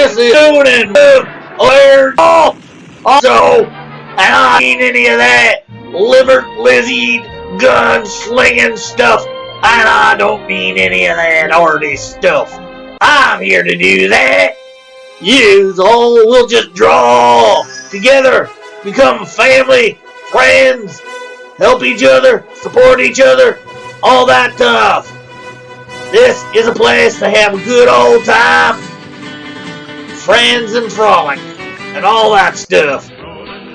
This is shooting alert also, and I don't mean any of that liver lizzy gun slinging stuff, and I don't mean any of that arty stuff. I'm here to do that. You all will just draw together, become family, friends, help each other, support each other, all that stuff. This is a place to have a good old time, friends and frolic, and all that stuff.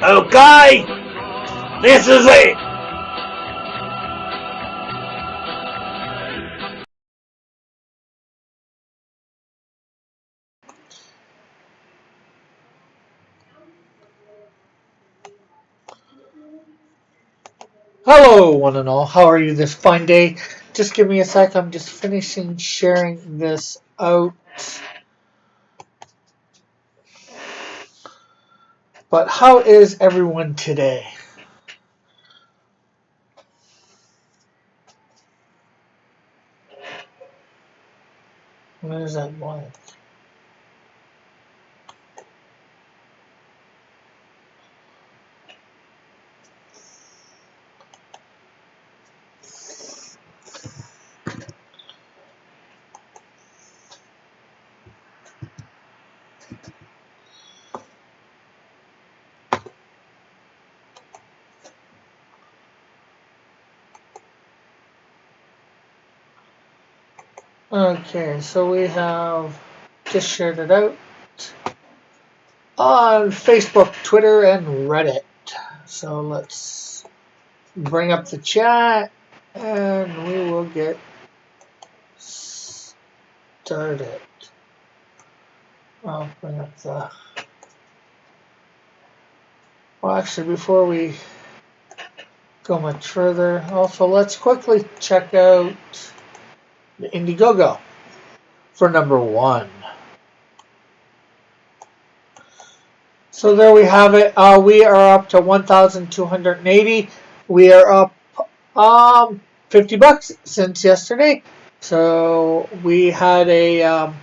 Okay? This is it. Hello, one and all. How are you this fine day? Just give me a sec. I'm just finishing sharing this out. But how is everyone today? Where is that blank? Okay, so we have just shared it out on Facebook, Twitter, and Reddit. So let's bring up the chat and we will get started. I'll bring up the... Well, actually, before we go much further, also let's quickly check out the Indiegogo for number 1. So there we have it. We are up to 1,280. We are up $50 since yesterday. So we had a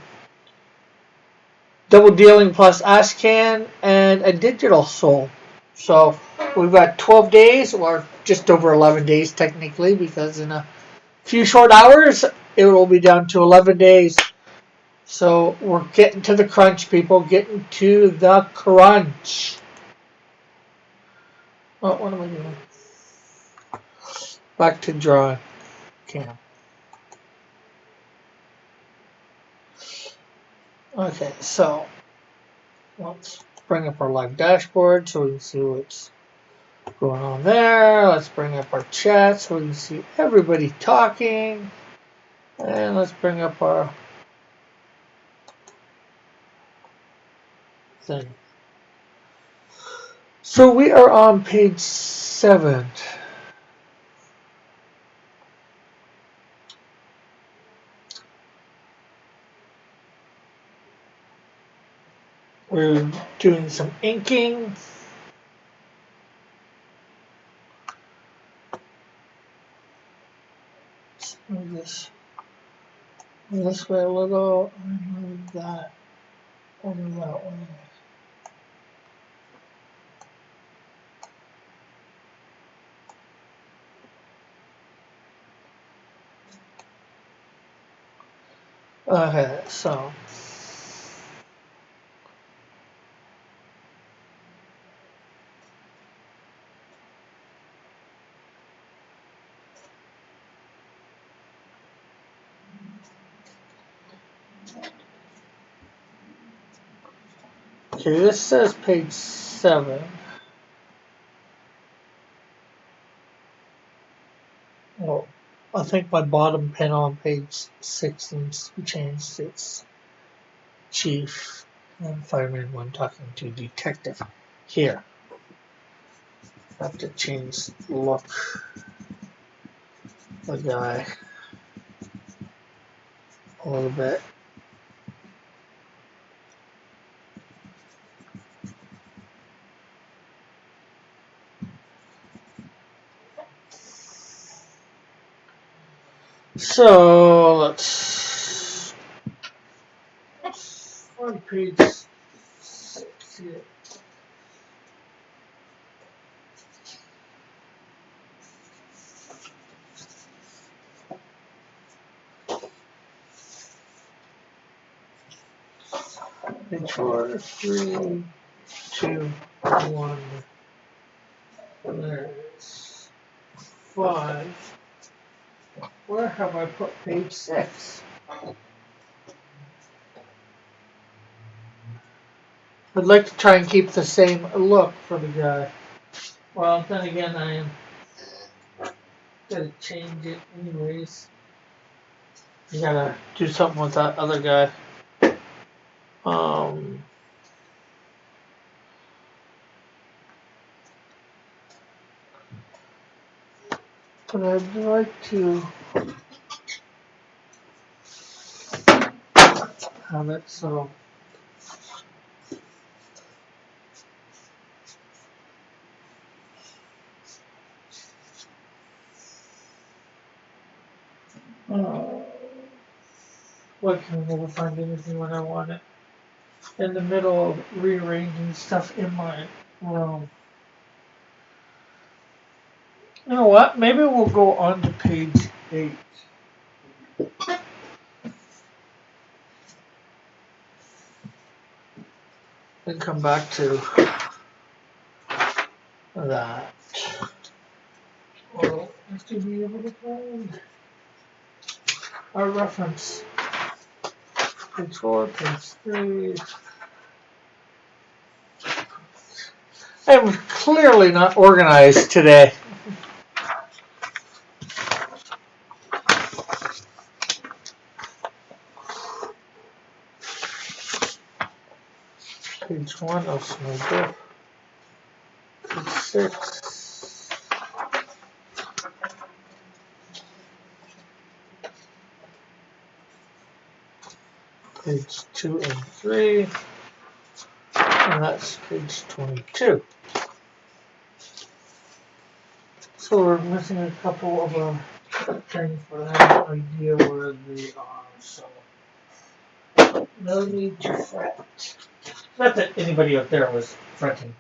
double dealing plus Ashcan and a digital soul. So we've got 12 days, or just over 11 days technically, because in a few short hours it will be down to 11 days. So we're getting to the crunch, people. Getting to the crunch. Oh, what am I doing? Back to drawing. Cam. Okay, so let's bring up our live dashboard so we can see what's going on there. Let's bring up our chat so we can see everybody talking. And let's bring up our thing. So we are on page 7. We're doing some inking. Let's move this way a little, and move that over that way. Okay, so okay, this says page 7. Well, I think my bottom pin on page 6 needs to be changed. It's Chief and Fireman 1 talking to Detective here. I have to change the look of the guy a little bit. So let's on page 6 here. Page 4, 3, 2, 1. There's 5. Where have I put page 6? I'd like to try and keep the same look for the guy. Well, then again, I am gonna change it anyways. You gotta do something with that other guy. But I'd like to have it so. Why can I never find anything when I want it? In the middle of rearranging stuff in my room. You know what? Maybe we'll go on to page 8. And come back to that. Well, have to be able to find our reference. Page 4, page 3. I'm clearly not organized today. Page 1 of Snowball. Page 6. Page 2 and 3. And that's page 22. So we're missing a couple of things, but I have no idea where they are. So no need to fret. Not that anybody up there was fretting.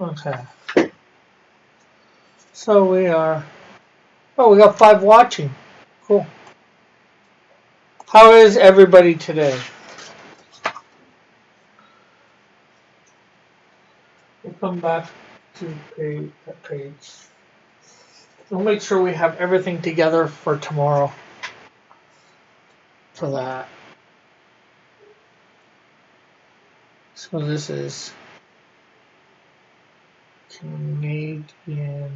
Okay. So we are. Oh, we got 5 watching. Cool. How is everybody today? We'll come back to that page. We'll make sure we have everything together for tomorrow. For that. So this is Canadian.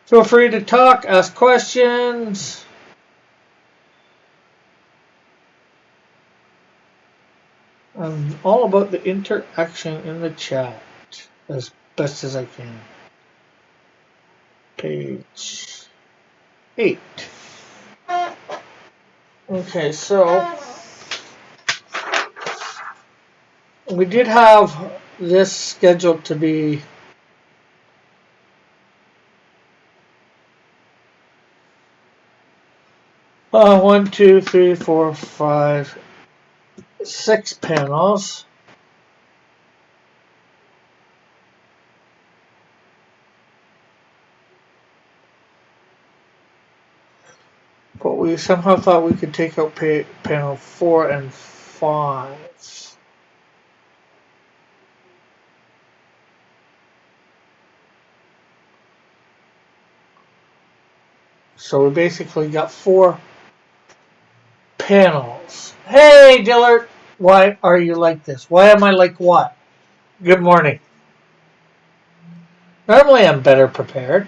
Feel free to talk, ask questions. I'm all about the interaction in the chat as best as I can. Page 8. Okay, so we did have this scheduled to be one, two, three, four, five, 6 panels. But we somehow thought we could take out panel 4 and 5. So we basically got 4 panels. Hey, Dillard! Why are you like this? Why am I like what? Good morning. Normally I'm better prepared.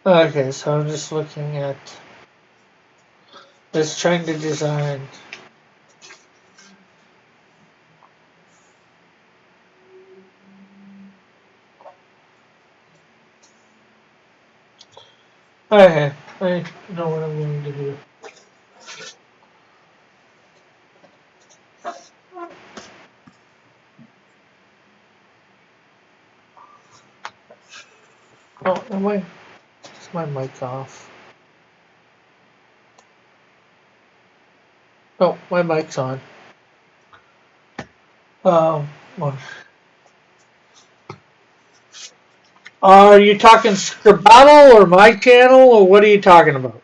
Okay, so I'm just looking at this, trying to design. Okay, I know what I'm going to do. Oh, am I? Is my mic off? Oh, my mic's on. What? Are you talking Scribble or my channel, or what are you talking about?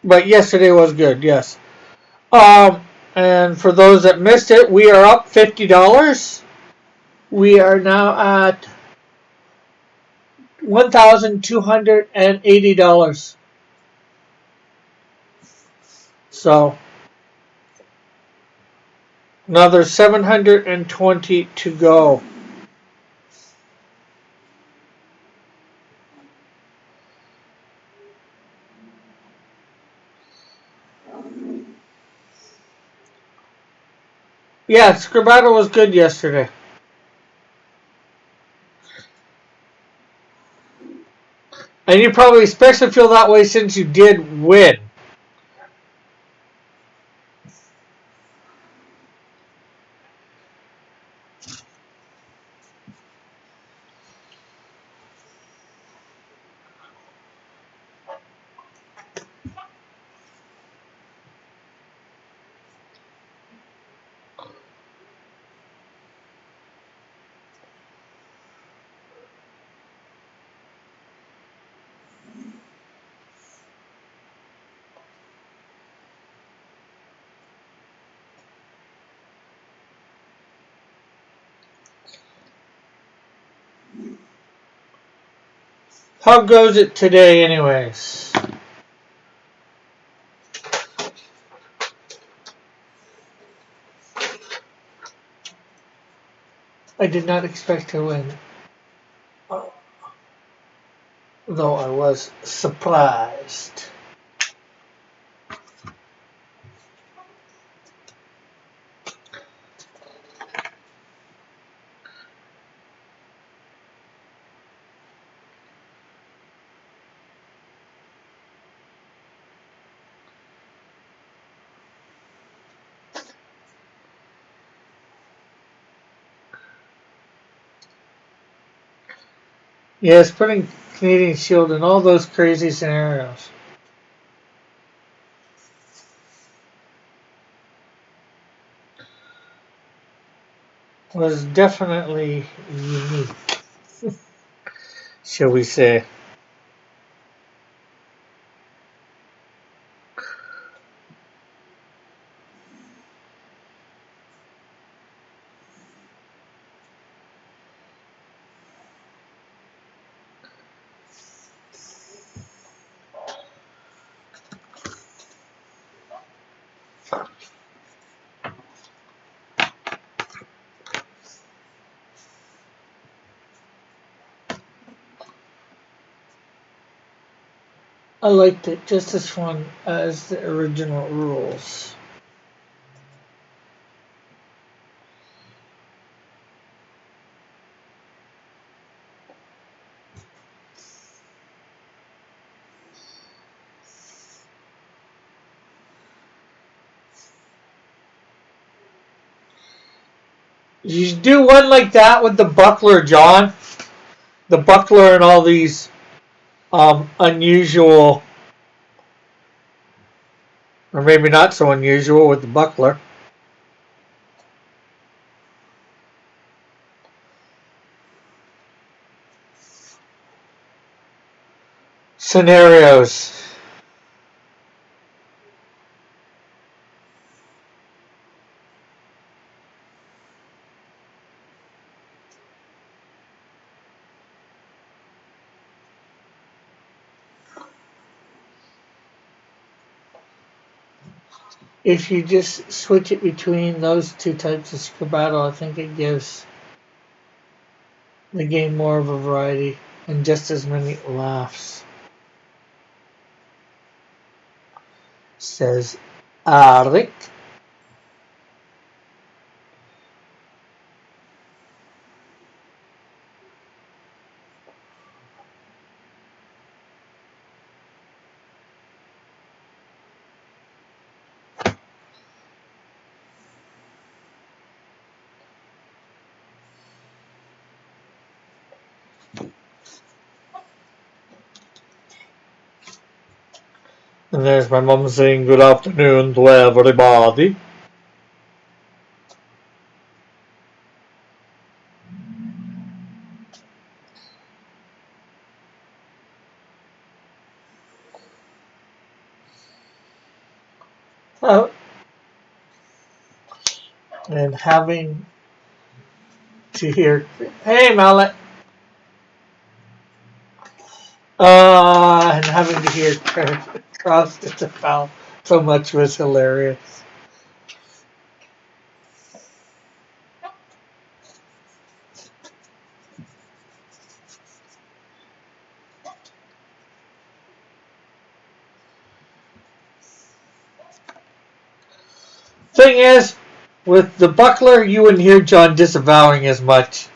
But yesterday was good, yes. And for those that missed it, we are up $50. We are now at $1,280. So another 720 to go. Yeah, Scribble was good yesterday. And you probably especially feel that way since you did win. How goes it today, anyways? I did not expect to win, though I was surprised. Yes, putting Canadian Shield in all those crazy scenarios was definitely unique, shall we say. I liked it just as fun as the original rules. You should do one like that with the buckler, John. The buckler and all these unusual, or maybe not so unusual with the buckler. Scenarios. If you just switch it between those two types of Scribble, I think it gives the game more of a variety. and just as many laughs, says Arik. And there's my mum saying good afternoon to everybody. Oh, and having to hear, hey Mallet, and having to hear Cross disavow so much was hilarious. Thing is, with the buckler, you wouldn't hear John disavowing as much.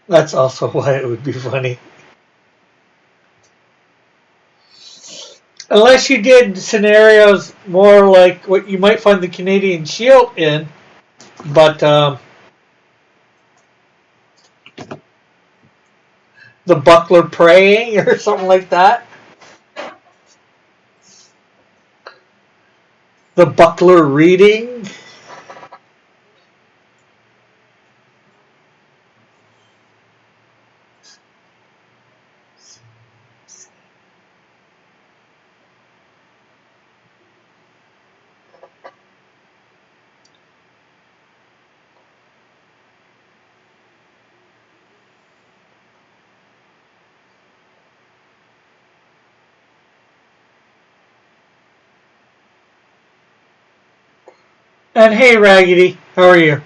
That's also why it would be funny. Unless you did scenarios more like what you might find the Canadian Shield in, but the buckler praying or something like that. The buckler reading. And hey, Raggedy, how are you?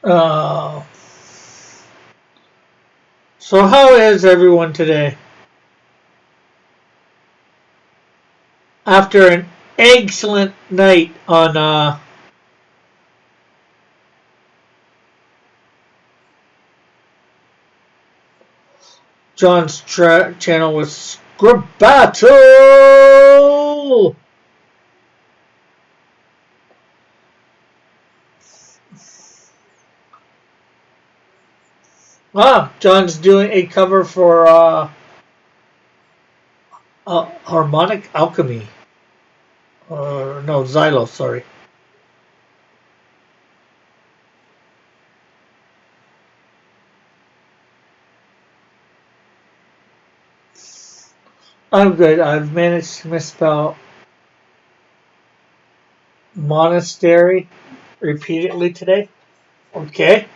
Uh, so how is everyone today? After an excellent night on John's channel with Scrub Battle. John's doing a cover for Harmonic Alchemy. No, Xylo, sorry. I'm good. I've managed to misspell monastery repeatedly today. Okay.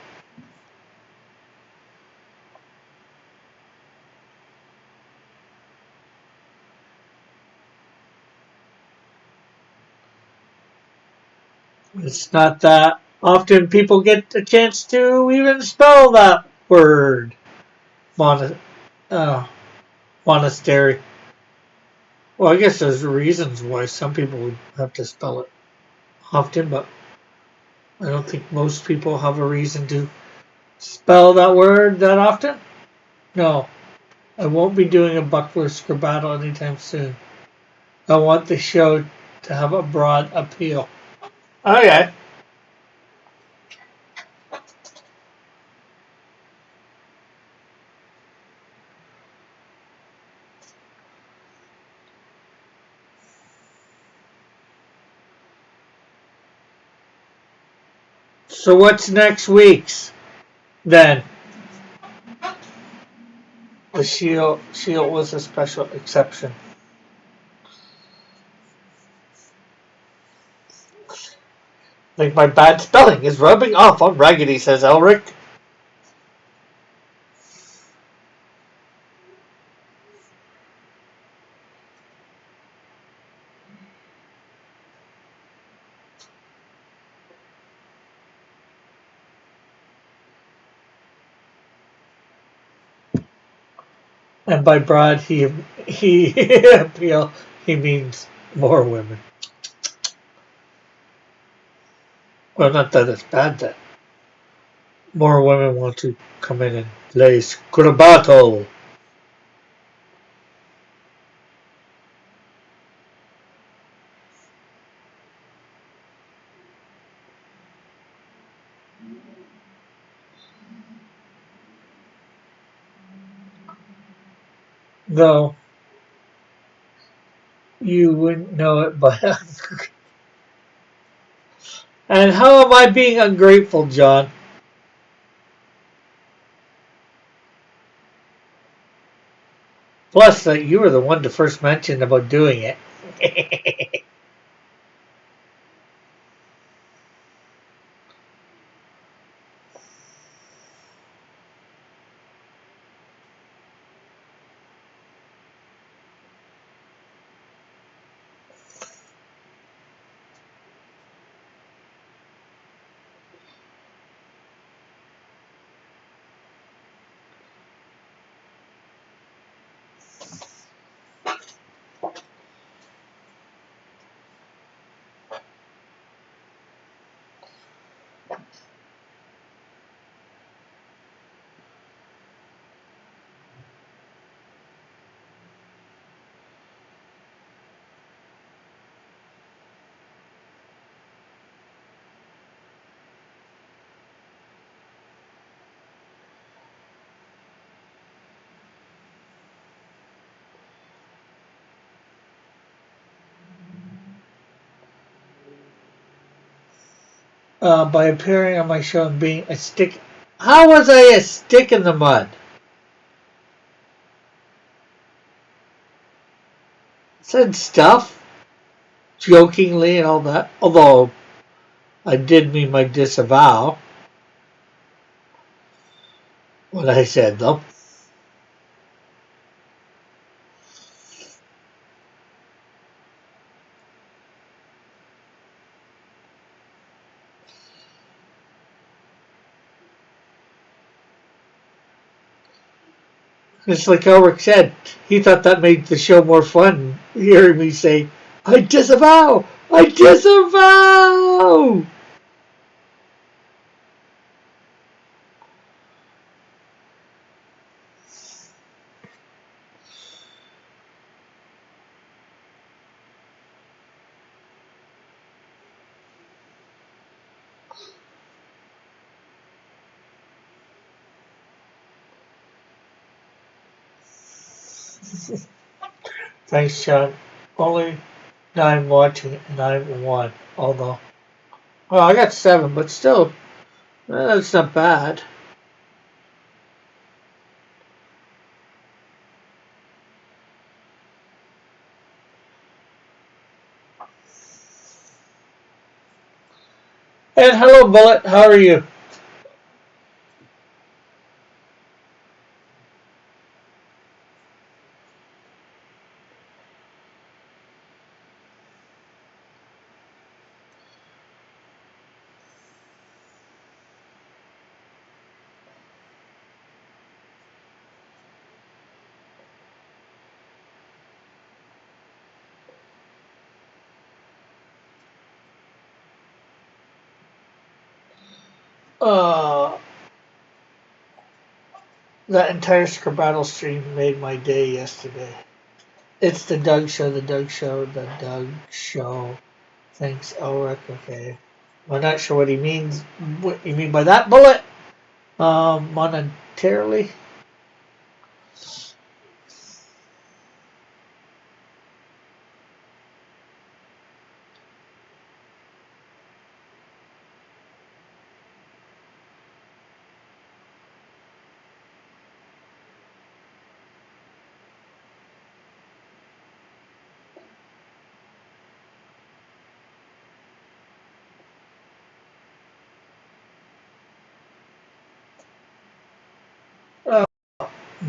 It's not that often people get a chance to even spell that word. Mon- uh, monastery. Well, I guess there's reasons why some people would have to spell it often, but I don't think most people have a reason to spell that word that often. No, I won't be doing a Buckler battle anytime soon. I want the show to have a broad appeal. Okay. So what's next week's then? The Shield was a special exception. I think my bad spelling is rubbing off on Raggedy, says Elric. And by broad he appeal he means more women. Well, not that it's bad that more women want to come in and play Scrabato. Though you wouldn't know it, but and how am I being ungrateful, John? Plus, that you were the one to first mention about doing it. By appearing on my show and being a stick. How was I a stick in the mud? Said stuff, jokingly and all that. Although I did mean my disavow what I said, though. It's like Elric said. He thought that made the show more fun. Hearing me say, "I disavow! I disavow!" Thanks, Sean. Only 9 watching and I'm 1. Although, well, I got 7, but still, that's not bad. And hello, Bullet. How are you? Uh, that entire Scribble stream made my day yesterday. It's the Doug Show, the Doug Show, the Doug Show. Thanks, Ulrich. Okay. I'm not sure what he means. What you mean by that, Bullet? Monetarily?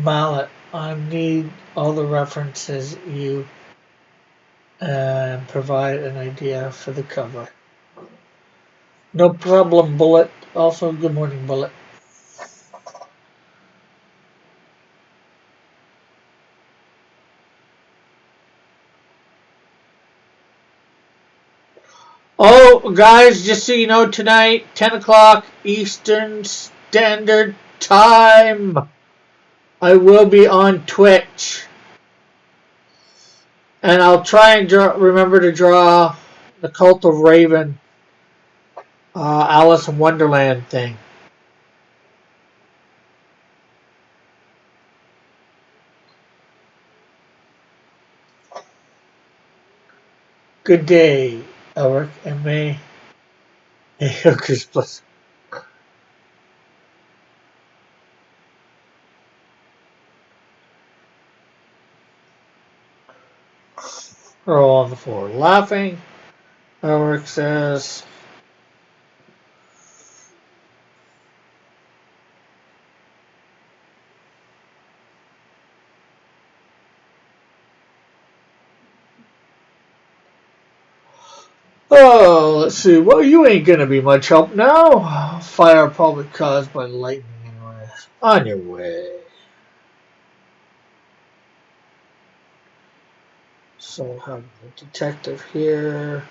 Mallet, I need all the references you provide an idea for the cover. No problem, Bullet. Also, good morning, Bullet. Oh, guys, just so you know, tonight, 10 o'clock Eastern Standard Time, I will be on Twitch. And I'll try and remember to draw the Cult of Raven, Alice in Wonderland thing. Good day, Elric, and may hookers bless. We're all on the floor laughing. Elric says, oh, let's see. Well, you ain't gonna be much help now. Fire probably caused by lightning anyway. On your way. So I'll have the detective here.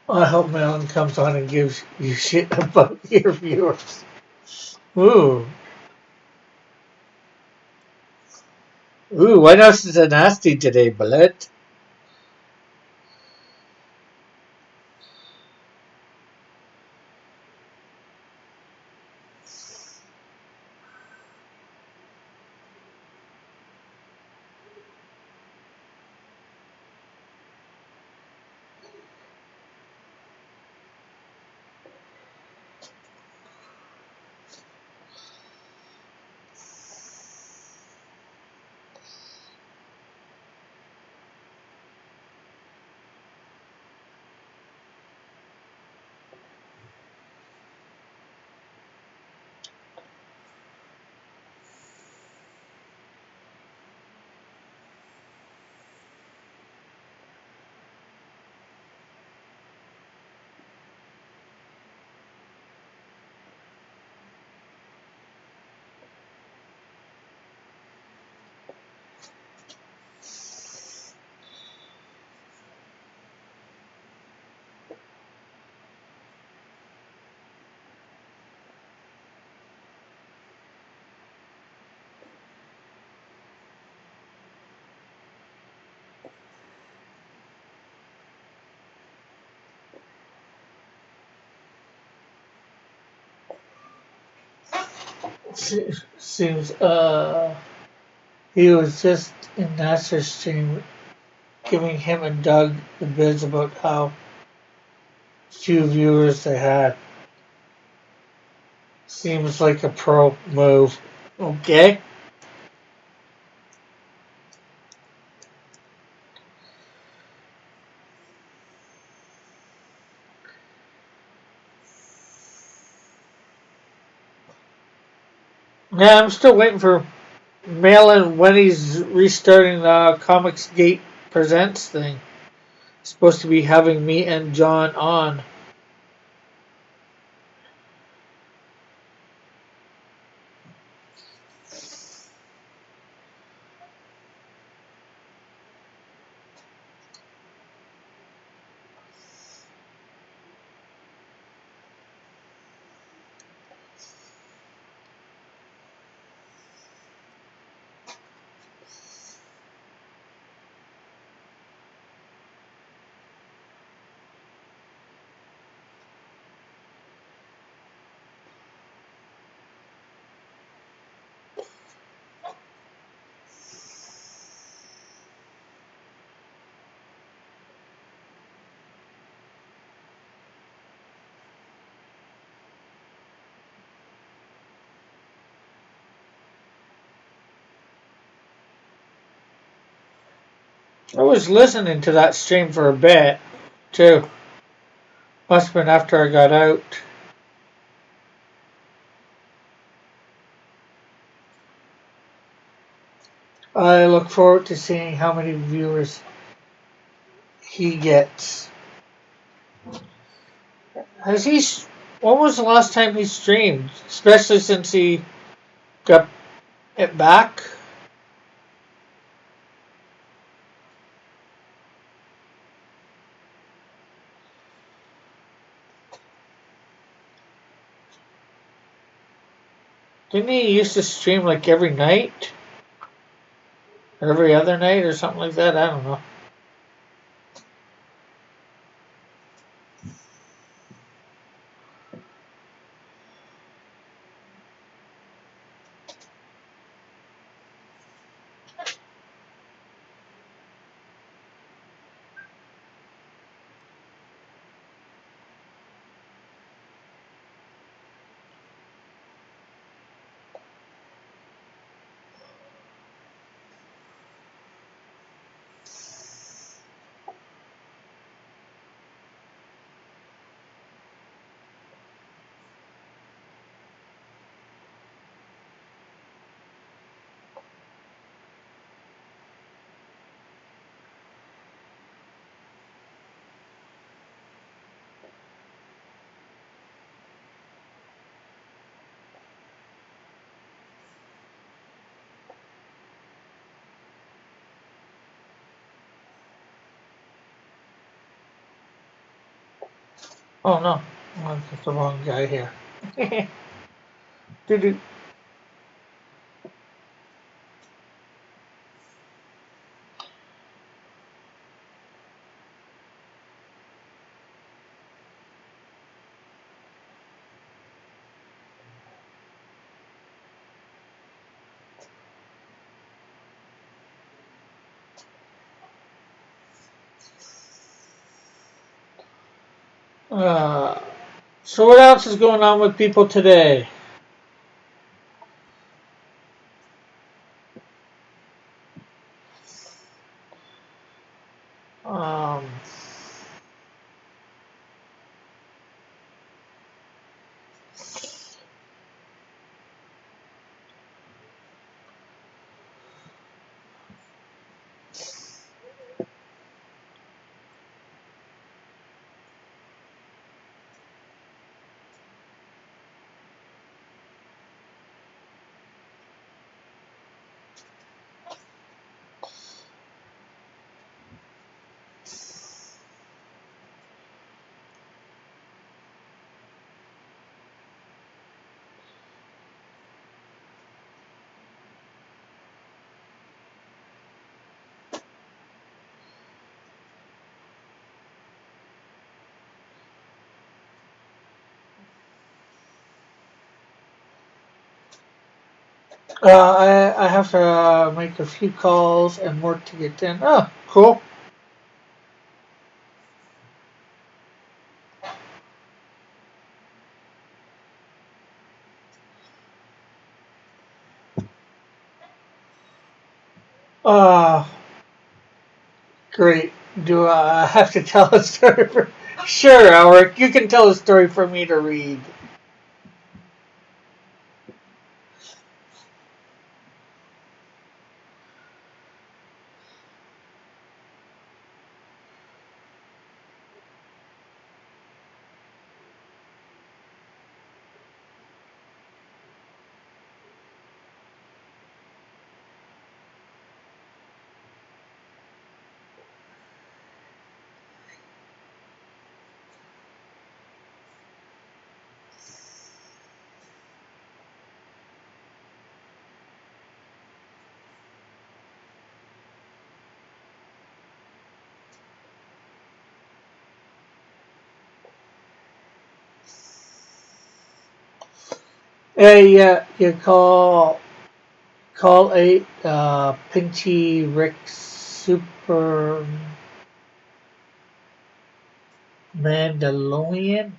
I hope Melon comes on and gives you shit about your viewers. Ooh. Ooh, why not so nasty today, Bullet? Seems he was just in Nasser's stream giving him and Doug the biz about how few viewers they had. Seems like a pro move. Okay. Yeah, I'm still waiting for Malin when he's restarting the Comics Gate Presents thing. Supposed to be having me and John on. I was listening to that stream for a bit, too. Must have been after I got out. I look forward to seeing how many viewers he gets. Has he? When was the last time he streamed? Especially since he got it back. Didn't he used to stream like every night? Or every other night or something like that? I don't know. Oh no, I'm just the wrong guy here. Doo-doo. So what else is going on with people today? Um, I have to make a few calls and work to get in. Oh, cool. Uh, Great. Do I have to tell a story for? Sure, Alric. You can tell a story for me to read. Yeah, you call 8 Pinchy Rick Super Mandalorian.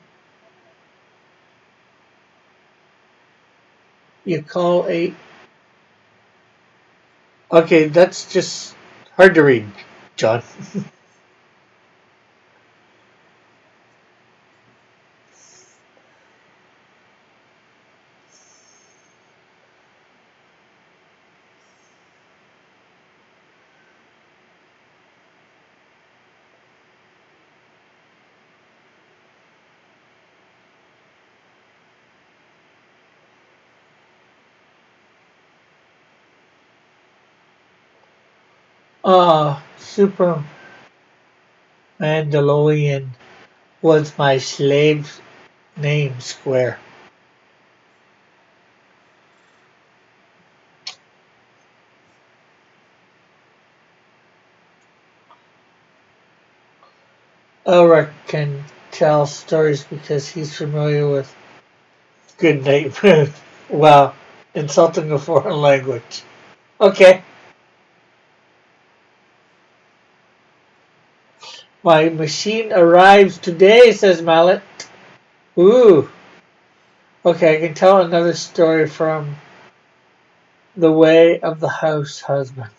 You call 8. Okay, that's just hard to read. John. Super Mandalorian was my slave's name, Square. Elric can tell stories because he's familiar with good night moon while insulting a foreign language. Okay. My machine arrives today, says Mallet. Ooh. Okay, I can tell another story from The Way of the House Husband,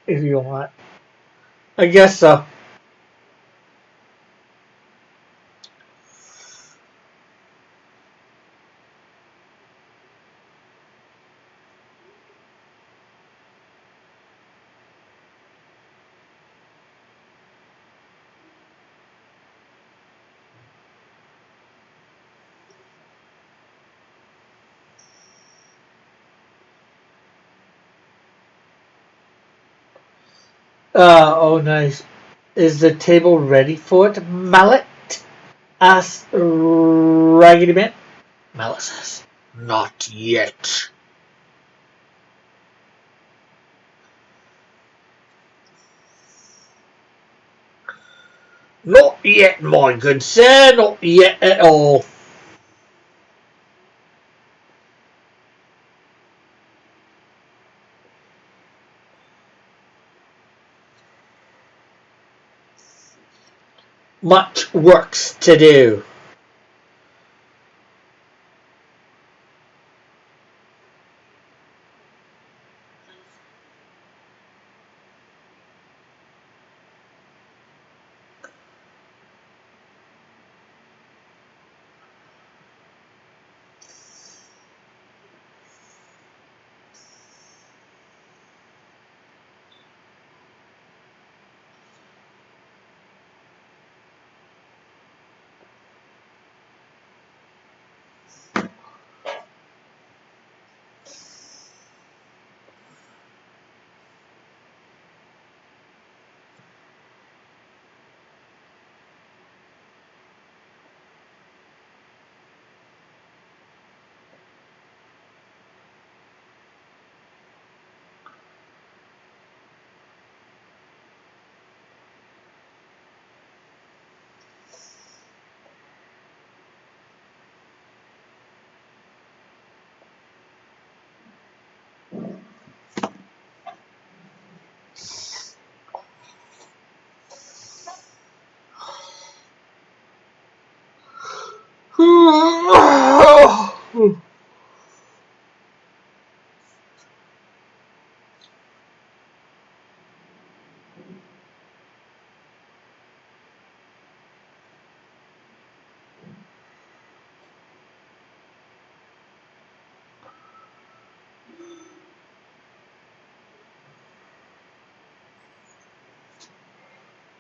if you want. I guess so. Oh, nice. Is the table ready for it, Mallet? Asked Raggedy Man. Mallet says, not yet. Not yet, my good sir, not yet at all. Much work's to do.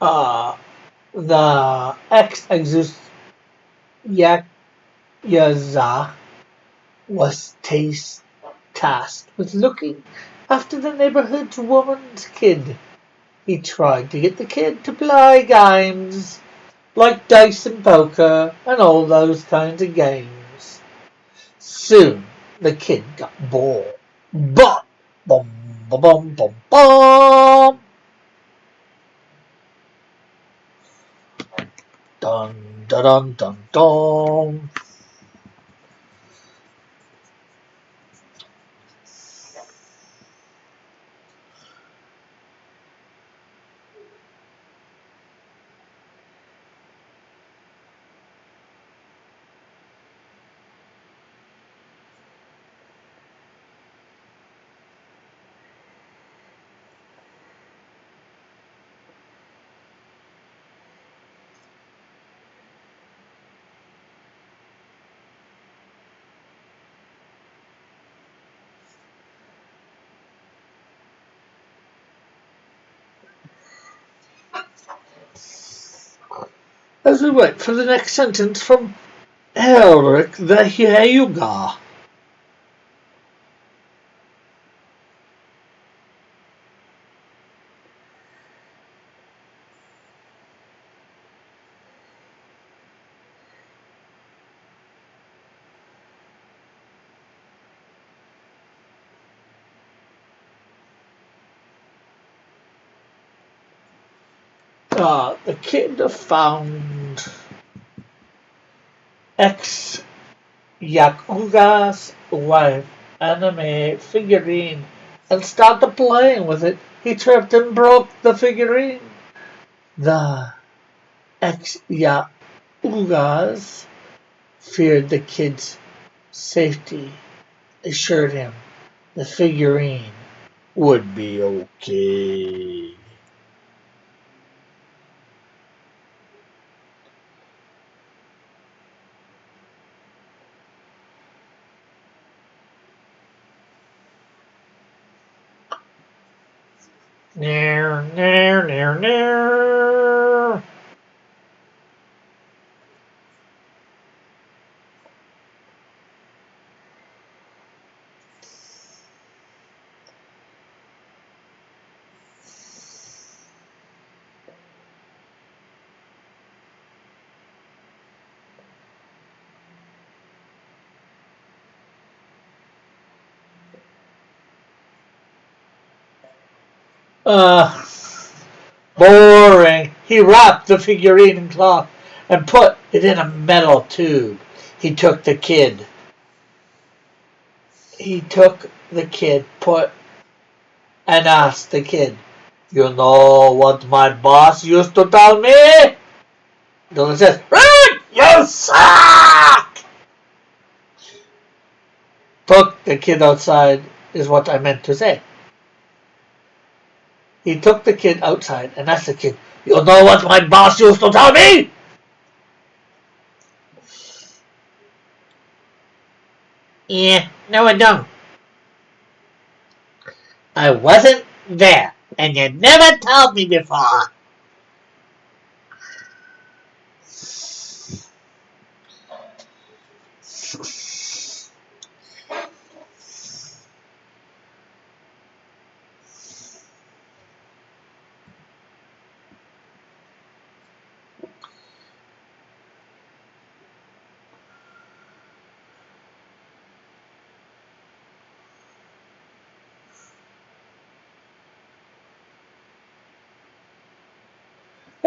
Uh, the ex-Exus Yakuza was tasked with looking after the neighborhood's woman's kid. He tried to get the kid to play games like dice and poker and all those kinds of games. Soon the kid got bored. But bum bum bum bum bum dun dun dun dun dun. as we wait for the next sentence from Elric the Hyuga. The kid found ex-Yakuga's wife anime figurine and started playing with it. He tripped and broke the figurine. The ex-Yakugas feared the kid's safety, assured him the figurine would be okay. Near, near, near, near. Boring. He wrapped the figurine in cloth and put it in a metal tube. He took the kid, put and asked the kid, "You know what my boss used to tell me?" Dylan says, "Rick, you suck!" Took the kid outside is what I meant to say. He took the kid outside and asked the kid, "You know what my boss used to tell me?" Yeah, no I don't. I wasn't there, and you never told me before.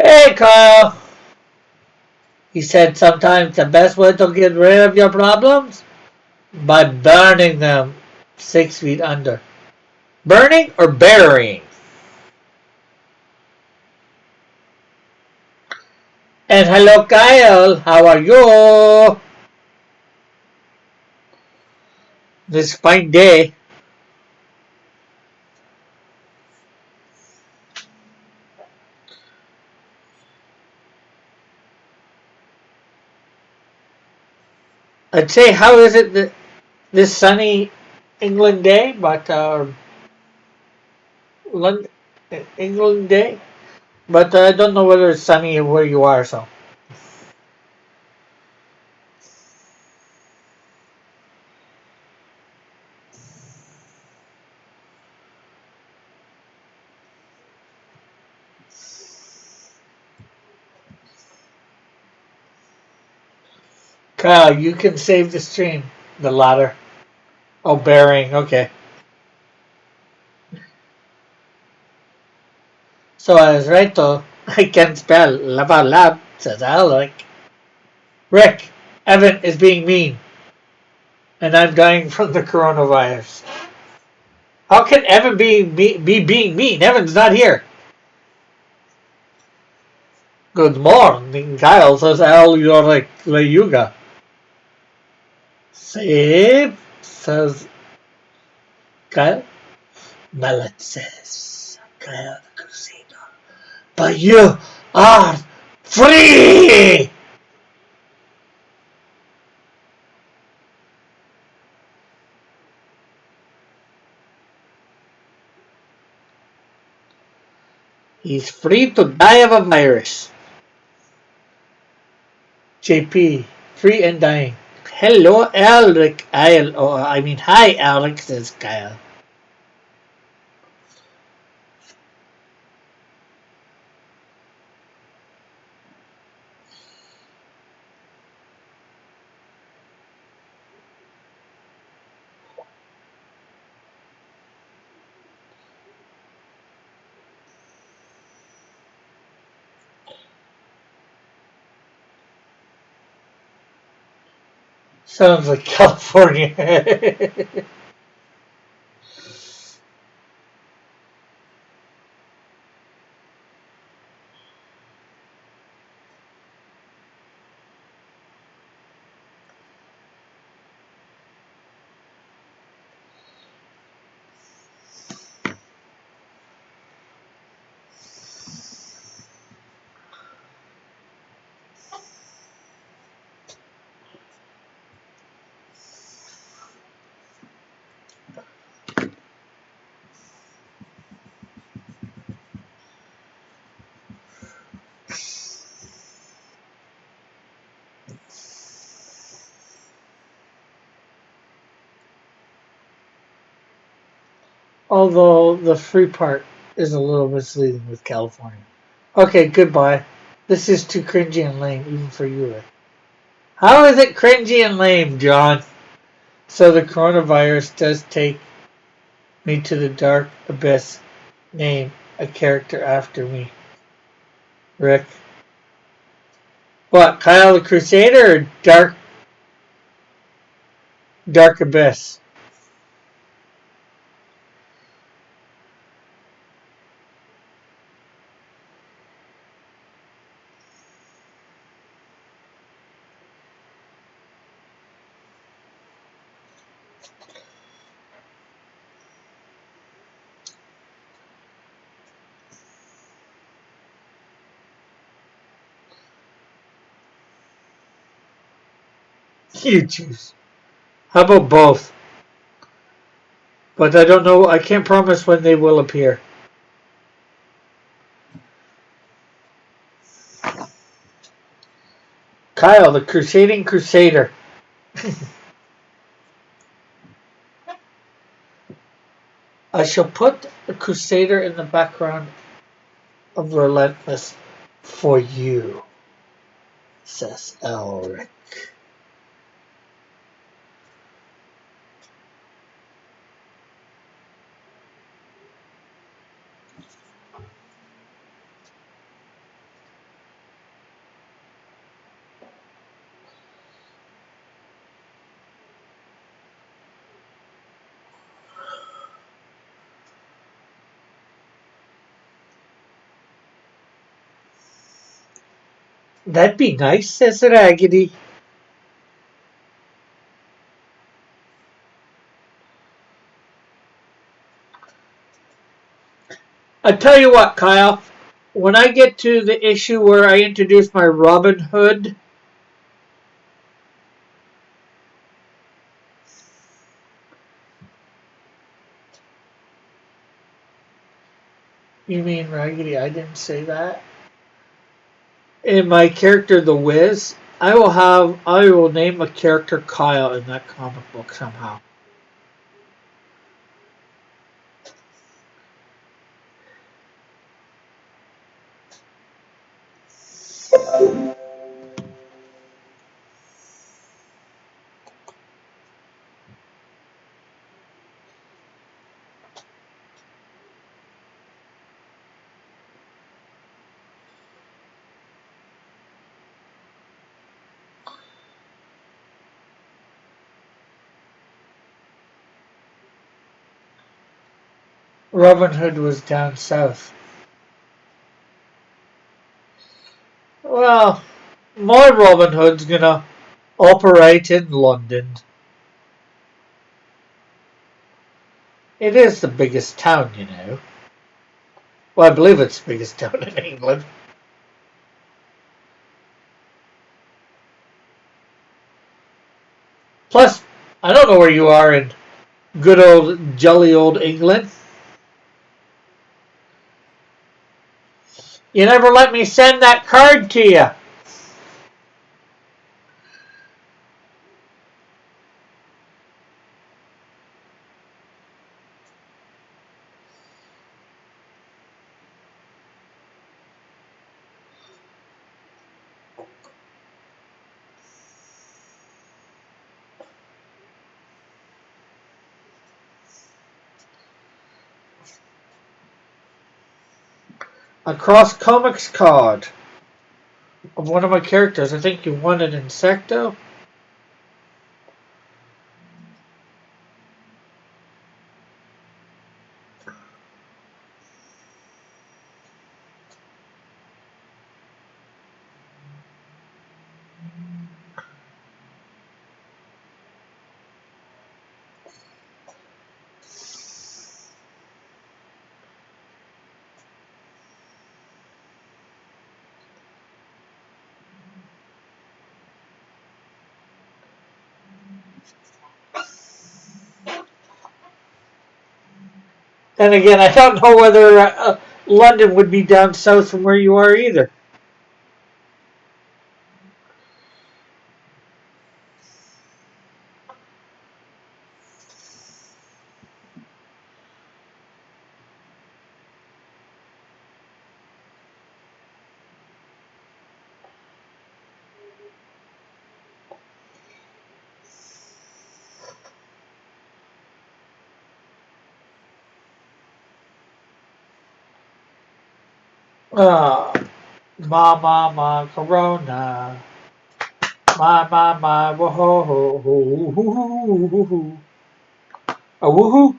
Hey, Kyle. He said sometimes the best way to get rid of your problems? By burning them 6 feet under. Burning or burying? And hello, Kyle. How are you? This fine day. I'd say, how is it this sunny England day? But London, England day. But I don't know whether it's sunny where you are. So, Kyle, you can save the stream. The ladder. Oh, burying. Okay. So I was right though. I can spell lava lab, says Alec. Rick, Evan is being mean. And I'm dying from the coronavirus. How can Evan be being mean? Evan's not here. Good morning, Kyle, says Al Yuga. Safe, says Kyle. Mallet says Kyle the Crusader. But you are free! He's free to die of a virus. JP, free and dying. Hello, Alric. Hi, Alric, says Kyle. Sounds like California. Although the free part is a little misleading with California. Okay, goodbye. This is too cringy and lame, even for you, Rick. How is it cringy and lame, John? So the coronavirus does take me to the dark abyss. Name a character after me. Rick. What, Kyle the Crusader or Dark Abyss? You choose. How about both? But I don't know, I can't promise when they will appear. Kyle, the Crusading Crusader. I shall put the Crusader in the background of Relentless for you, says Elric. That'd be nice, says Raggedy. I tell you what, Kyle. When I get to the issue where I introduce my Robin Hood, you mean Raggedy? I didn't say that. In my character, the Wiz, I will name a character Kyle in that comic book somehow. Robin Hood was down south. Well, my Robin Hood's gonna operate in London. It is the biggest town, you know. Well, I believe it's the biggest town in England. Plus, I don't know where you are in good old, jolly old England. You never let me send that card to you. a Cross Comics card of one of my characters. I think you wanted Insecto. And again, I don't know whether London would be down south from where you are either. Uh, Corona. Whoa, ho, ho, ho, ho, ho, ho, ho. A woohoo.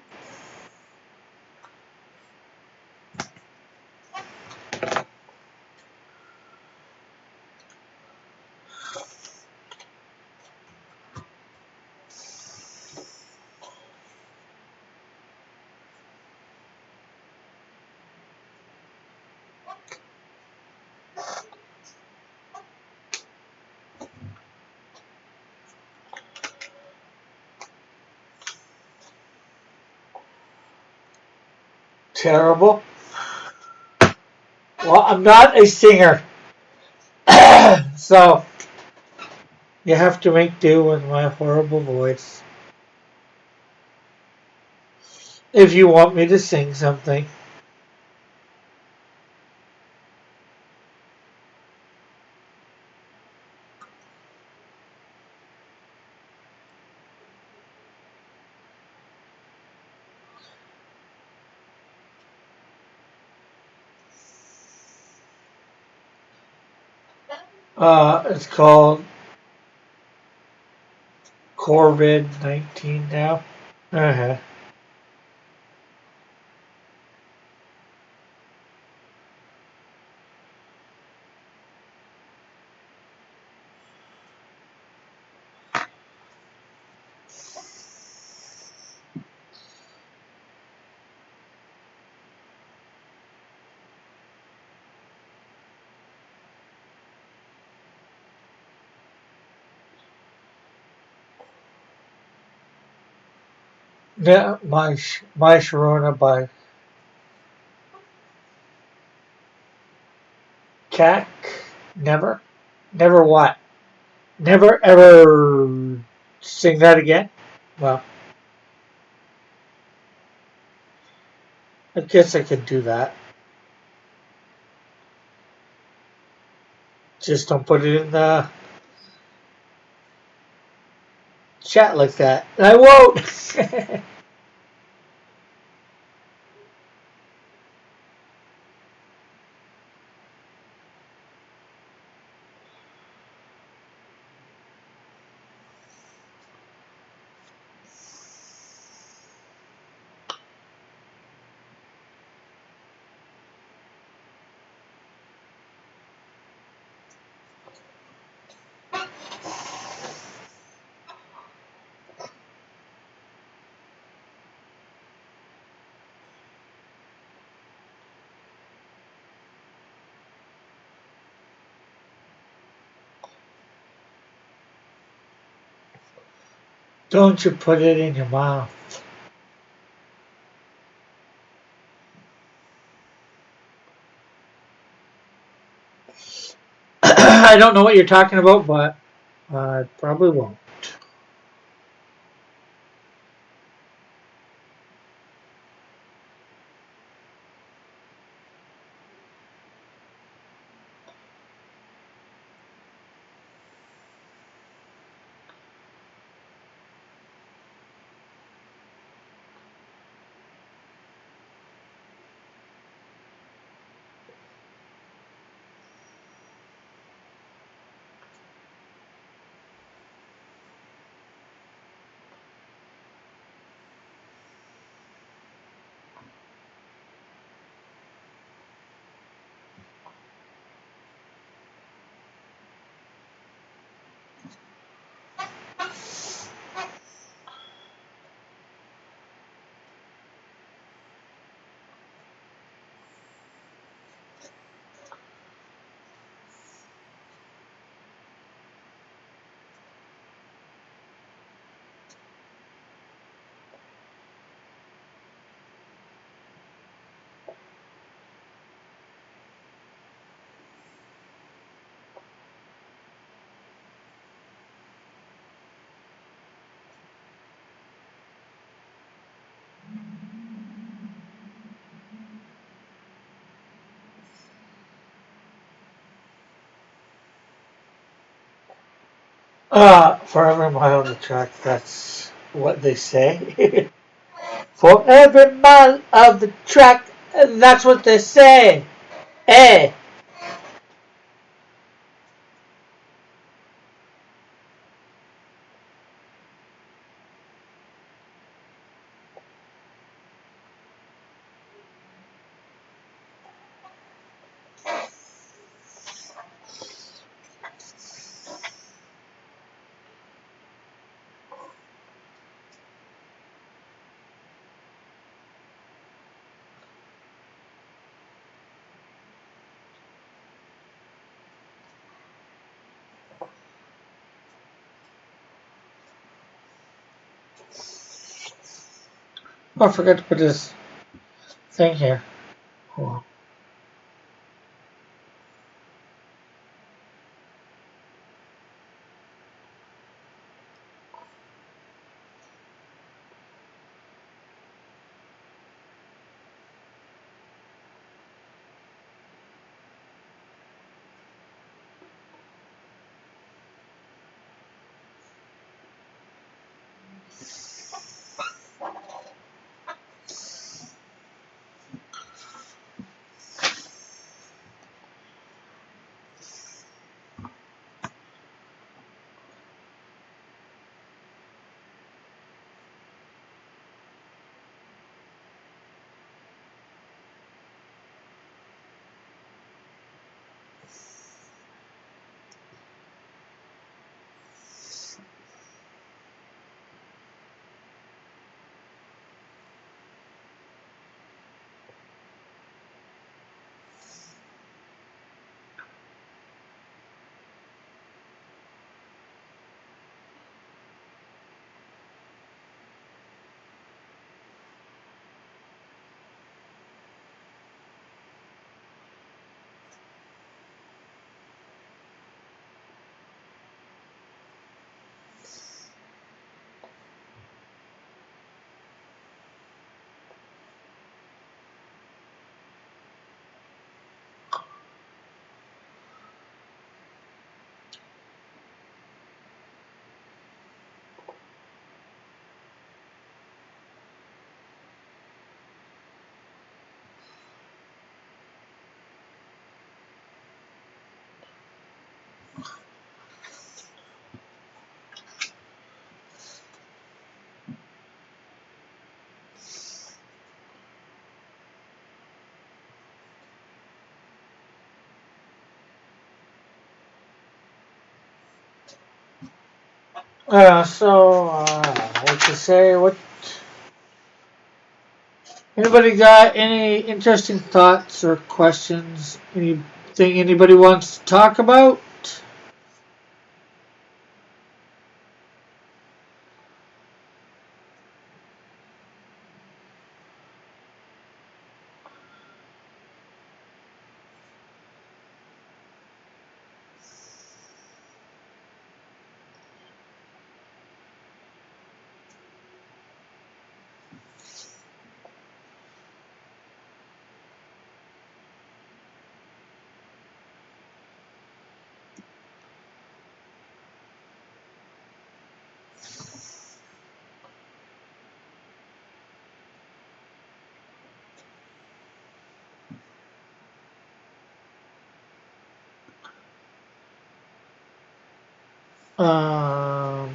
Terrible. Well, I'm not a singer. So, you have to make do with my horrible voice. If you want me to sing something. It's called COVID-19 now. Uh-huh. Yeah, my Sharona by Cat. Never. Never what? Never ever sing that again? Well, I guess I could do that. Just don't put it in the chat like that. I won't! Don't you put it in your mouth. I don't know what you're talking about, but I probably won't. For every mile on the track, that's what they say. For every mile of the track, that's what they say. Hey. Oh, I forgot to put this thing here. Hold on. What to say? What? Anybody got any interesting thoughts or questions? Anything anybody wants to talk about? Um.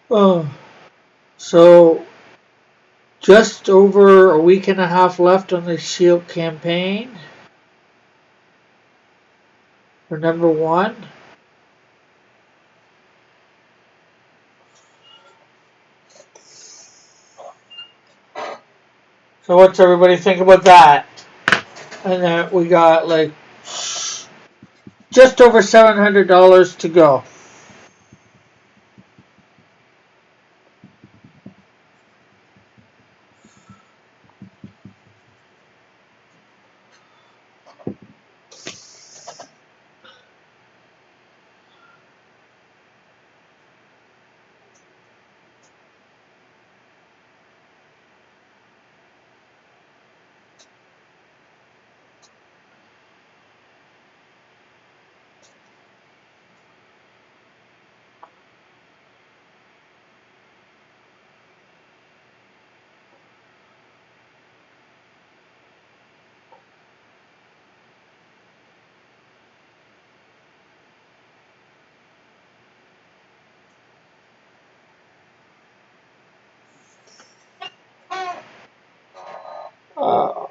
Oh. So just over a week and a half left on the Shield campaign for number one. So what's everybody think about that? And then we got like just over $700 to go. Uh,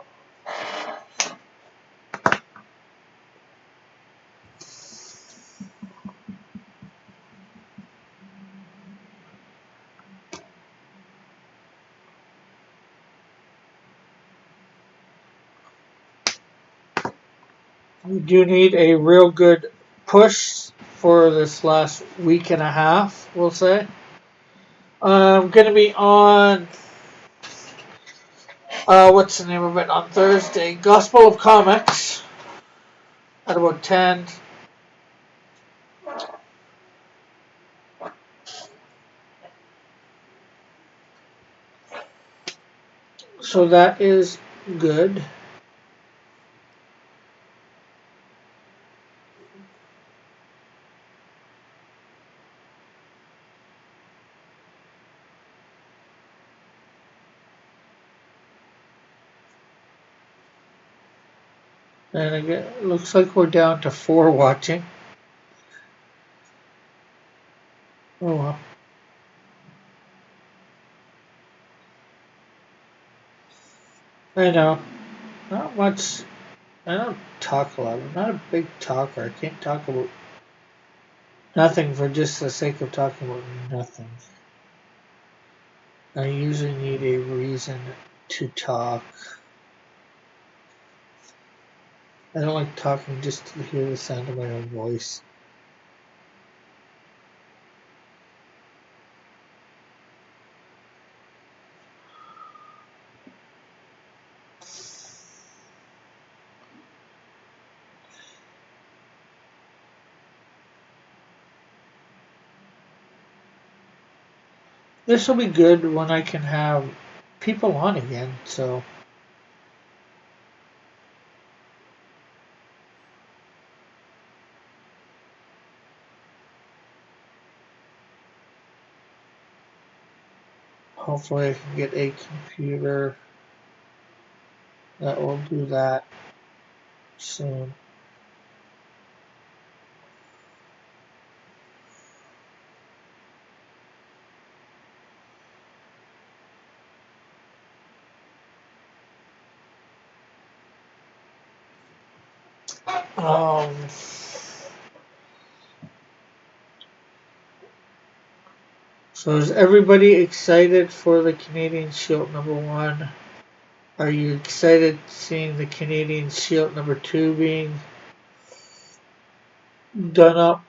we do need a real good push for this last week and a half, we'll say. I'm going to be on, what's the name of it, on Thursday? Gospel of Comics at about 10. So that is good. And again, it looks like we're down to 4 watching. Oh well. I know. Not much. I don't talk a lot. I'm not a big talker. I can't talk about nothing for just the sake of talking about nothing. I usually need a reason to talk. I don't like talking just to hear the sound of my own voice. This will be good when I can have people on again, so hopefully I can get a computer that will do that soon. Um, so is everybody excited for the Canadian Shield #1? Are you excited seeing the Canadian Shield #2 being done up?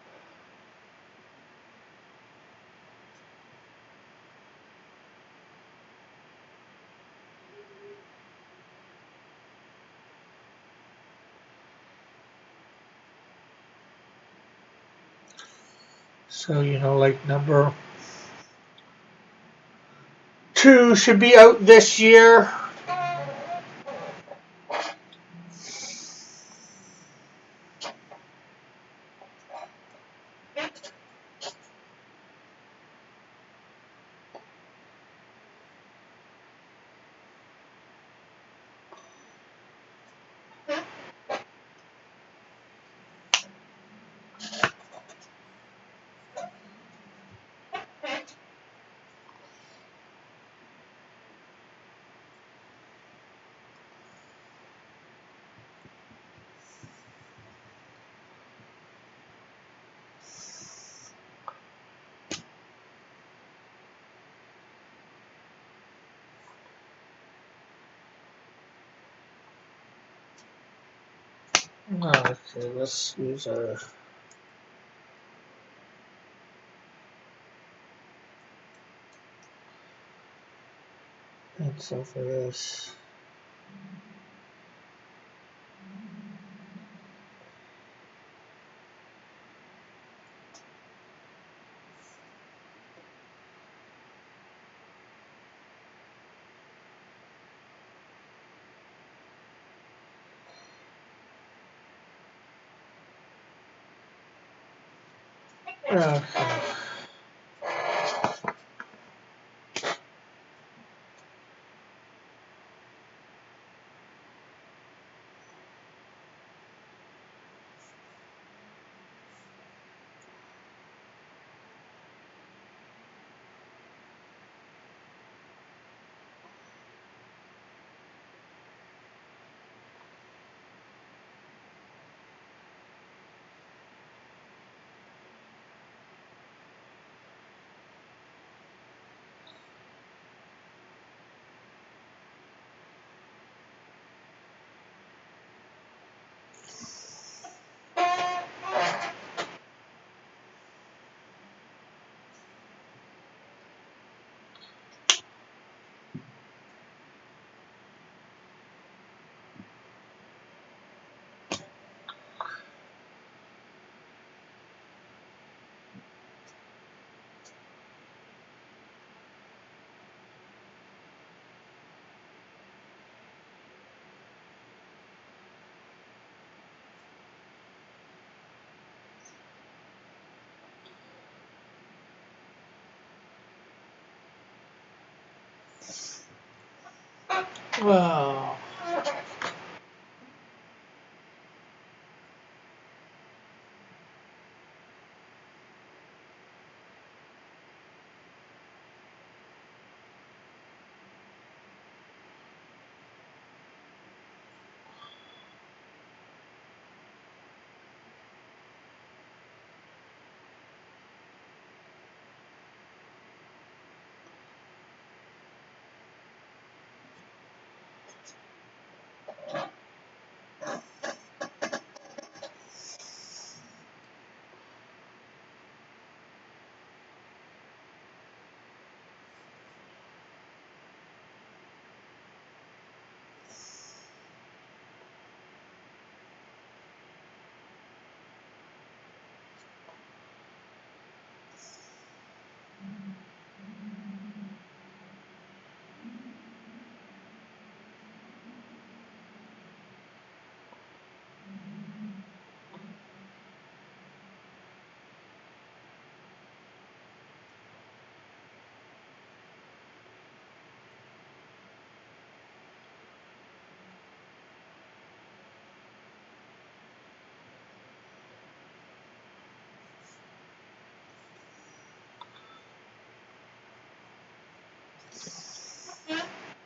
So, like #2 should be out this year. Okay, let's use our pencil for this. Okay. Oh.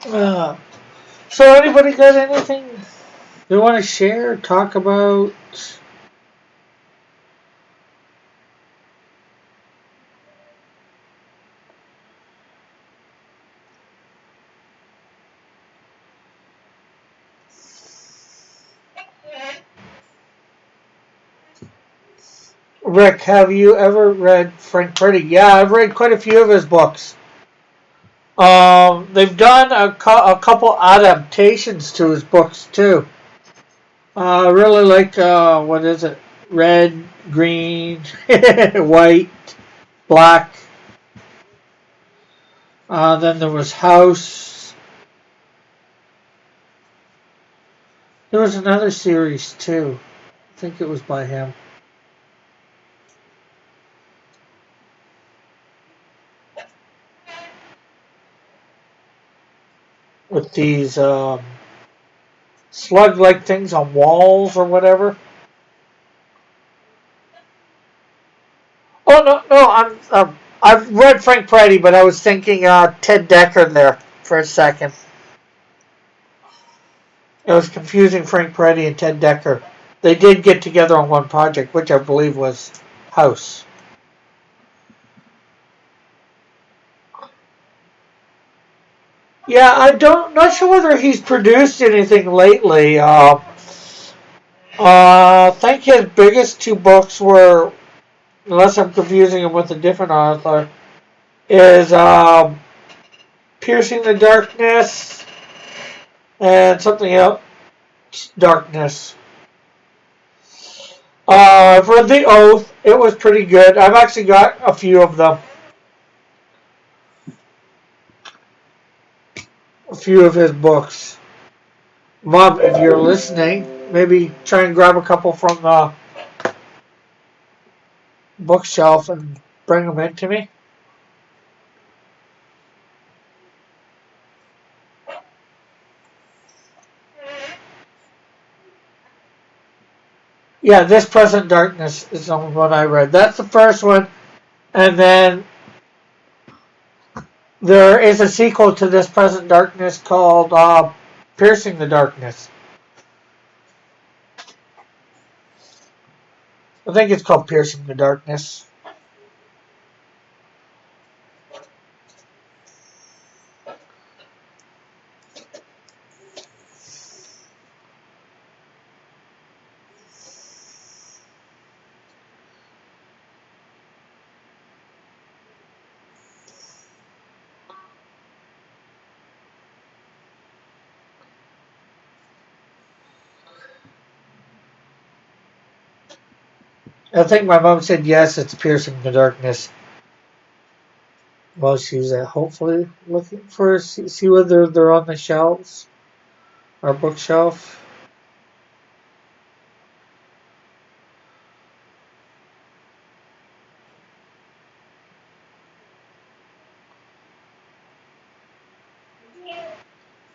Uh, so anybody got anything they want to share, talk about? Rick, have you ever read Frank Peretti? Yeah, I've read quite a few of his books. They've done a couple adaptations to his books too. I really like what is it? Red, green, white, black. Then there was House. There was another series too. I think it was by him. With these slug-like things on walls or whatever. Oh no! I've read Frank Peretti, but I was thinking Ted Dekker there for a second. It was confusing Frank Peretti and Ted Dekker. They did get together on one project, which I believe was House. Yeah, not sure whether he's produced anything lately. I think his biggest two books were, unless I'm confusing him with a different author, is Piercing the Darkness and something else. Darkness. I've read The Oath. It was pretty good. I've actually got a few of them. A few of his books. Mom, if you're listening, maybe try and grab a couple from the bookshelf and bring them in to me. Yeah, This Present Darkness is the one I read. That's the first one. And then there is a sequel to This Present Darkness called Piercing the Darkness. I think it's called Piercing the Darkness. I think my mom said yes, it's Piercing the Darkness. Well, she's hopefully looking for see whether they're on the shelves, our bookshelf.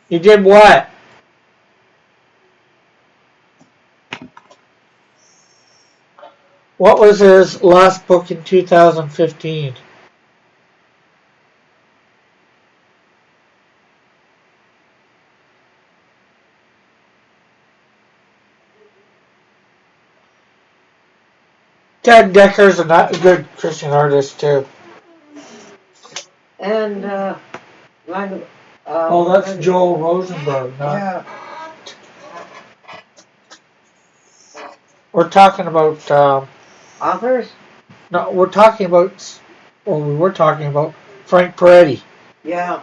You did what? What was his last book in 2015? Ted Decker's a good Christian artist too. And Oh, that's Joel Rosenberg. Yeah. We're talking about. Authors? No, we're talking about. Well, we were talking about Frank Peretti. Yeah.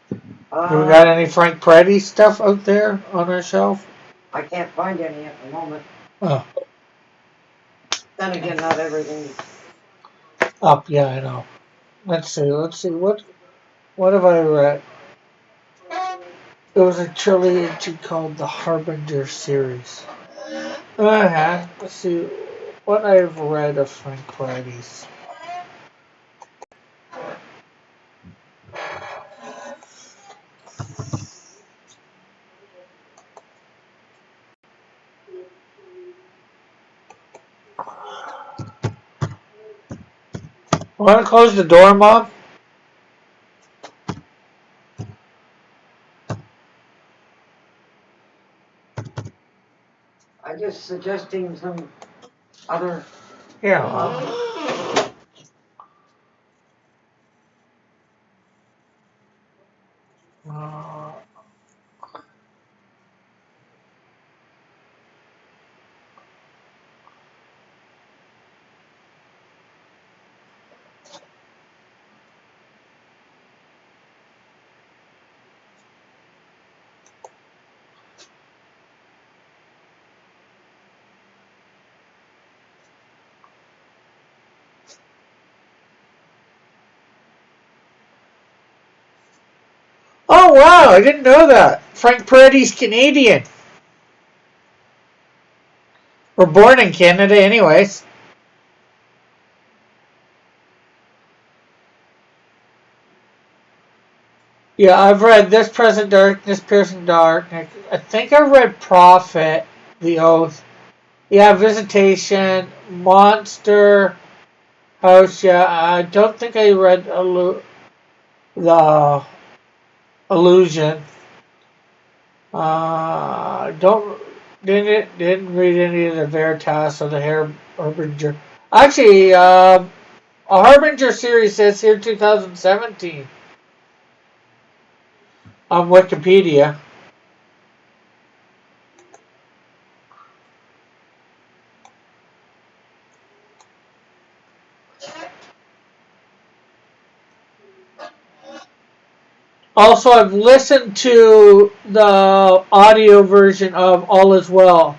Do we got any Frank Peretti stuff out there on our shelf? I can't find any at the moment. Oh. Then again, not everything. Up, yeah, I know. Let's see. What have I read? It was a trilogy called the Harbinger series. Let's see what I've read of Frank Peretti's. Want to close the door, Mom? I'm just suggesting some other. Yeah. Oh, wow, I didn't know that. Frank Peretti's Canadian. We're born in Canada anyways. Yeah, I've read This Present Darkness, Piercing Darkness. I think I've read Prophet, The Oath. Yeah, Visitation, Monster House. Yeah, I don't think I read the Illusion. Didn't read any of the Veritas or the Harbinger. Actually, a Harbinger series says here 2017 on Wikipedia. Also, I've listened to the audio version of All Is Well,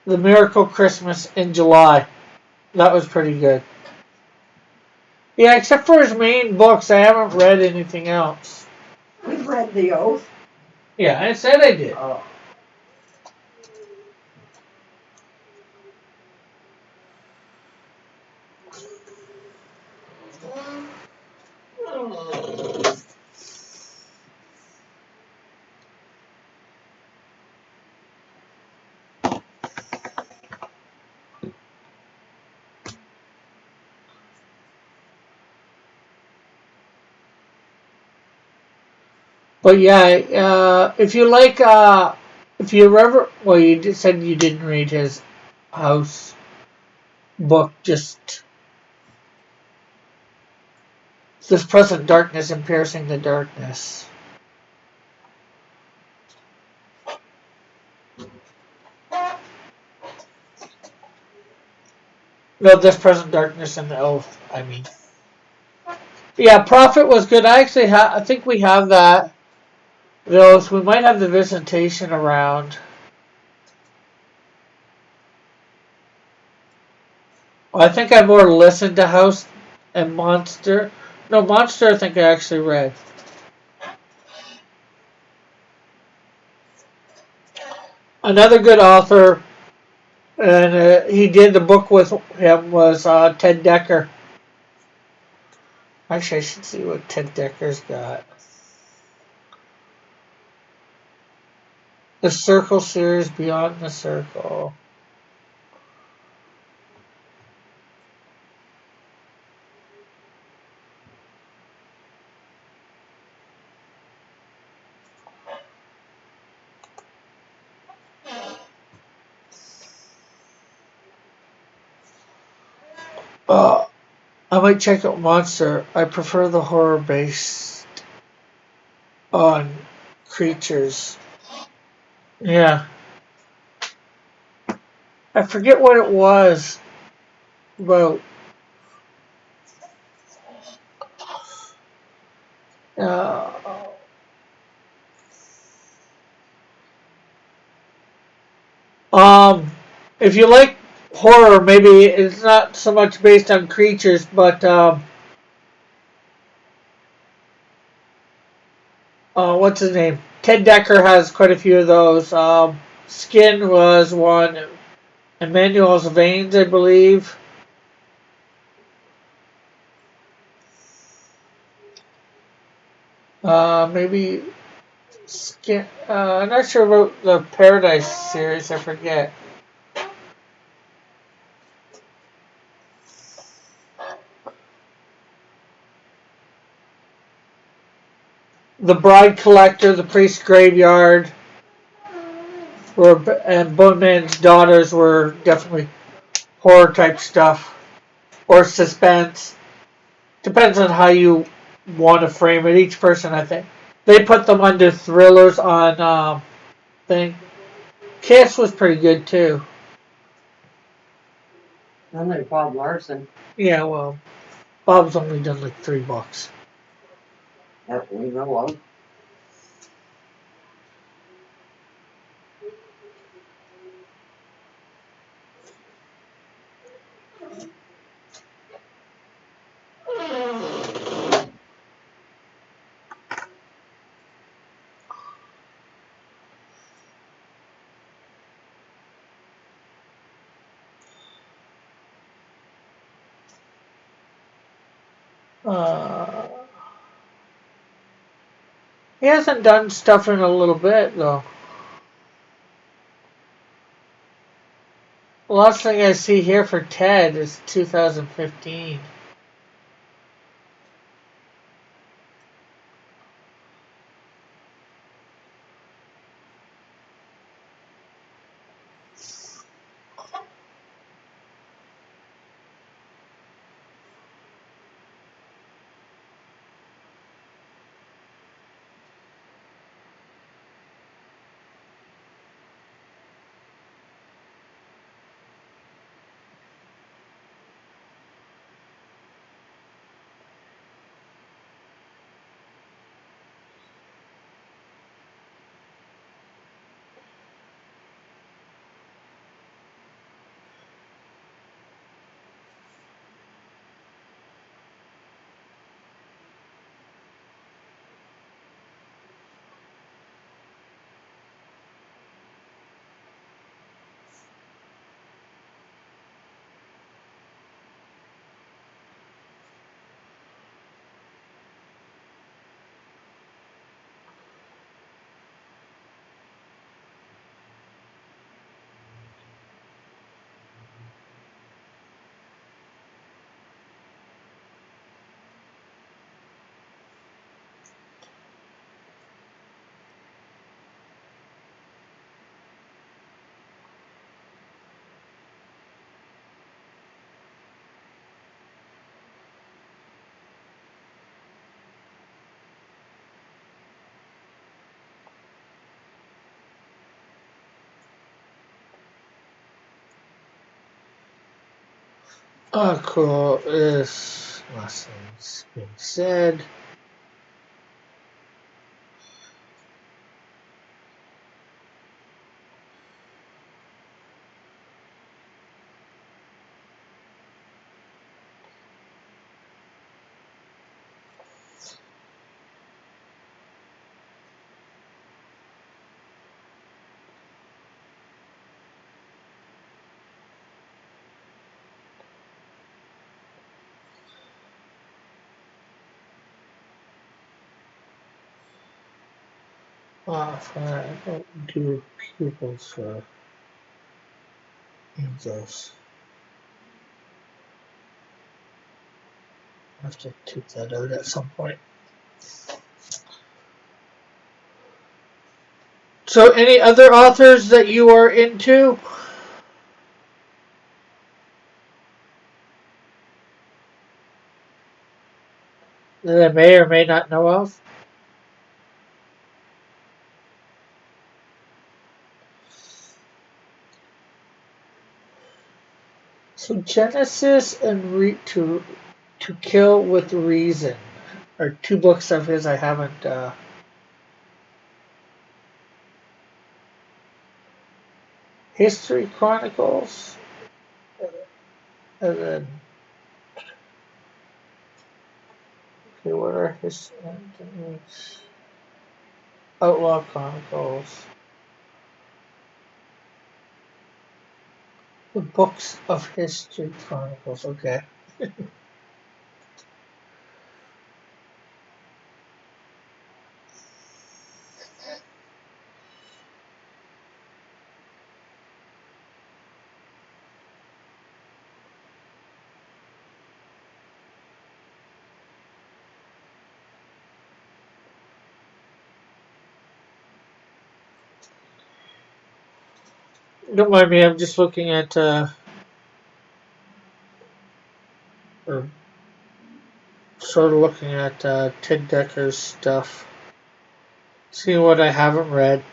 The Miracle Christmas in July. That was pretty good. Yeah, except for his main books, I haven't read anything else. We've read The Oath. Yeah, I said I did. Oh. But yeah, if you like, if you ever, well, you just said you didn't read his house book, just This Present Darkness and Piercing the Darkness. No, This Present Darkness and the Oath, I mean. Yeah, Prophet was good. I actually I think we have that. Those, we might have the Visitation around. I think I more listened to House and Monster. No, Monster I think I actually read. Another good author, and he did the book with him, was Ted Decker. Actually, I should see what Ted Decker's got. The Circle series, Beyond the Circle. I might check out Monster. I prefer the horror based on creatures. Yeah. I forget what it was about. Uh, um, if you like horror, maybe it's not so much based on creatures, but what's his name? Ted Decker has quite a few of those. Skin was one. Emmanuel's Veins, I believe. Maybe Skin. I'm not sure about the Paradise series. I forget. The Bride Collector, The Priest Graveyard, and Bone Man's Daughters were definitely horror type stuff or suspense. Depends on how you want to frame it. Each person, I think, they put them under thrillers on thing. Kiss was pretty good too. Then there's Bob Larson. Yeah, well, Bob's only done like $3. That we know of. Uh, he hasn't done stuff in a little bit though. The last thing I see here for Ted is 2015. Oh, cool. This last thing's being said. I don't do pupils for angels. I have to take that out at some point. So, any other authors that you are into? That I may or may not know of? So, Genesis and To Kill with Reason are two books of his I haven't. History Chronicles, and then okay, what are his Outlaw Chronicles? The books of History Chronicles. Okay. Don't mind me. I'm just looking at or sort of looking at Ted Decker's stuff. See what I haven't read.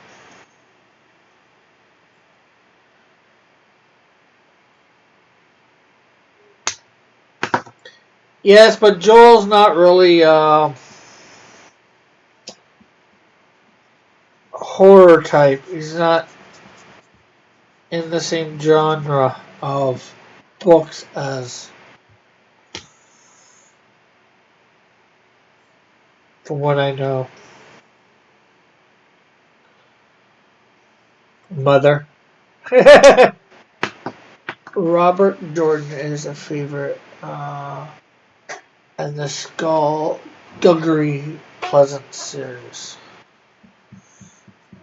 Yes, but Joel's not really horror type. He's not in the same genre of books as, from what I know, Mother. Robert Jordan is a favorite, and the Skullduggery Pleasant series.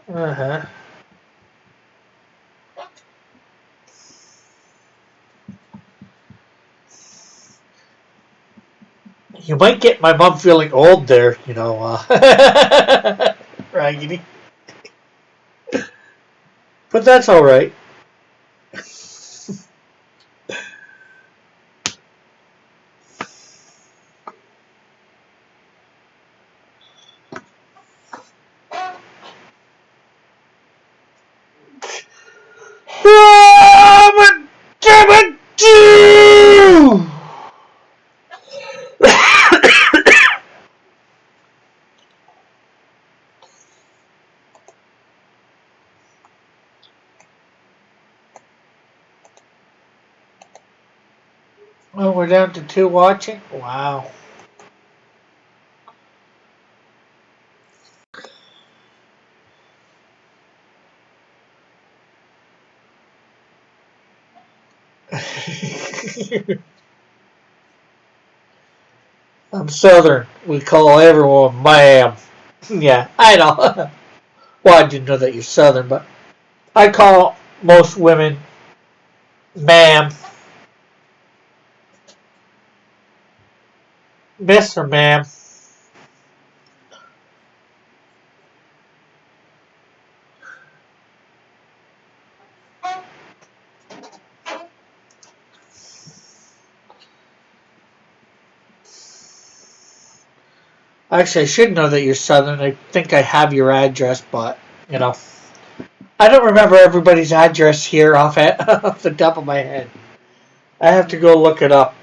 Uh-huh. You might get my mom feeling old there, Raggedy. But that's alright. Oh, we're down to 2 watching? Wow. I'm Southern. We call everyone ma'am. Yeah, I know. Well, I didn't know that you're Southern, but I call most women ma'am. Miss or ma'am. Actually, I should know that you're Southern. I think I have your address, but, I don't remember everybody's address here off the top of my head. I have to go look it up.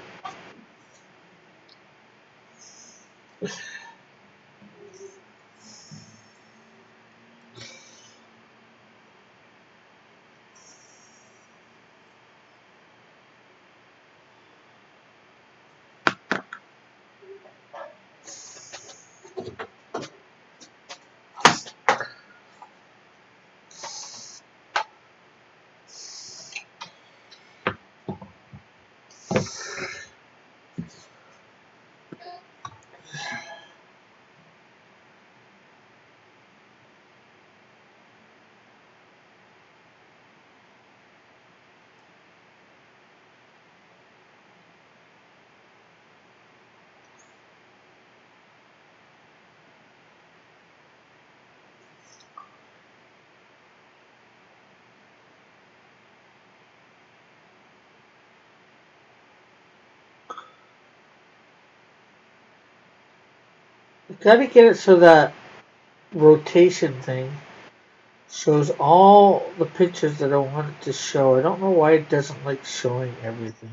Gotta get it so that rotation thing shows all the pictures that I want it to show. I don't know why it doesn't like showing everything.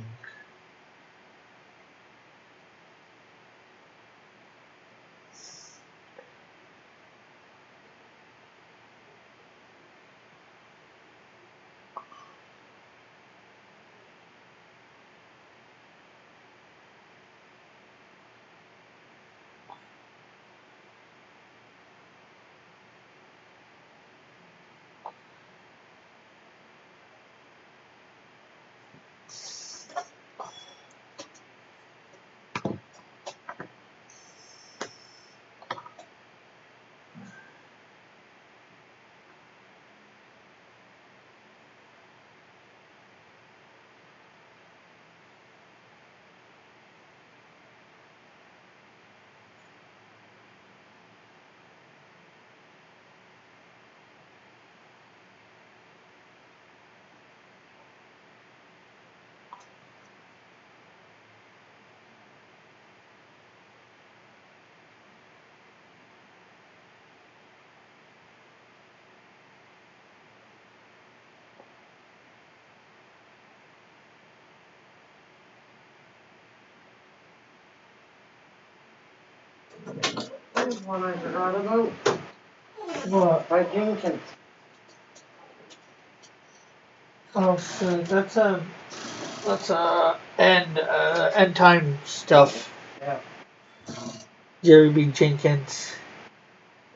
There's one I forgot about. What? By Jenkins. Oh, so that's end time stuff. Yeah. Jerry B. Jenkins,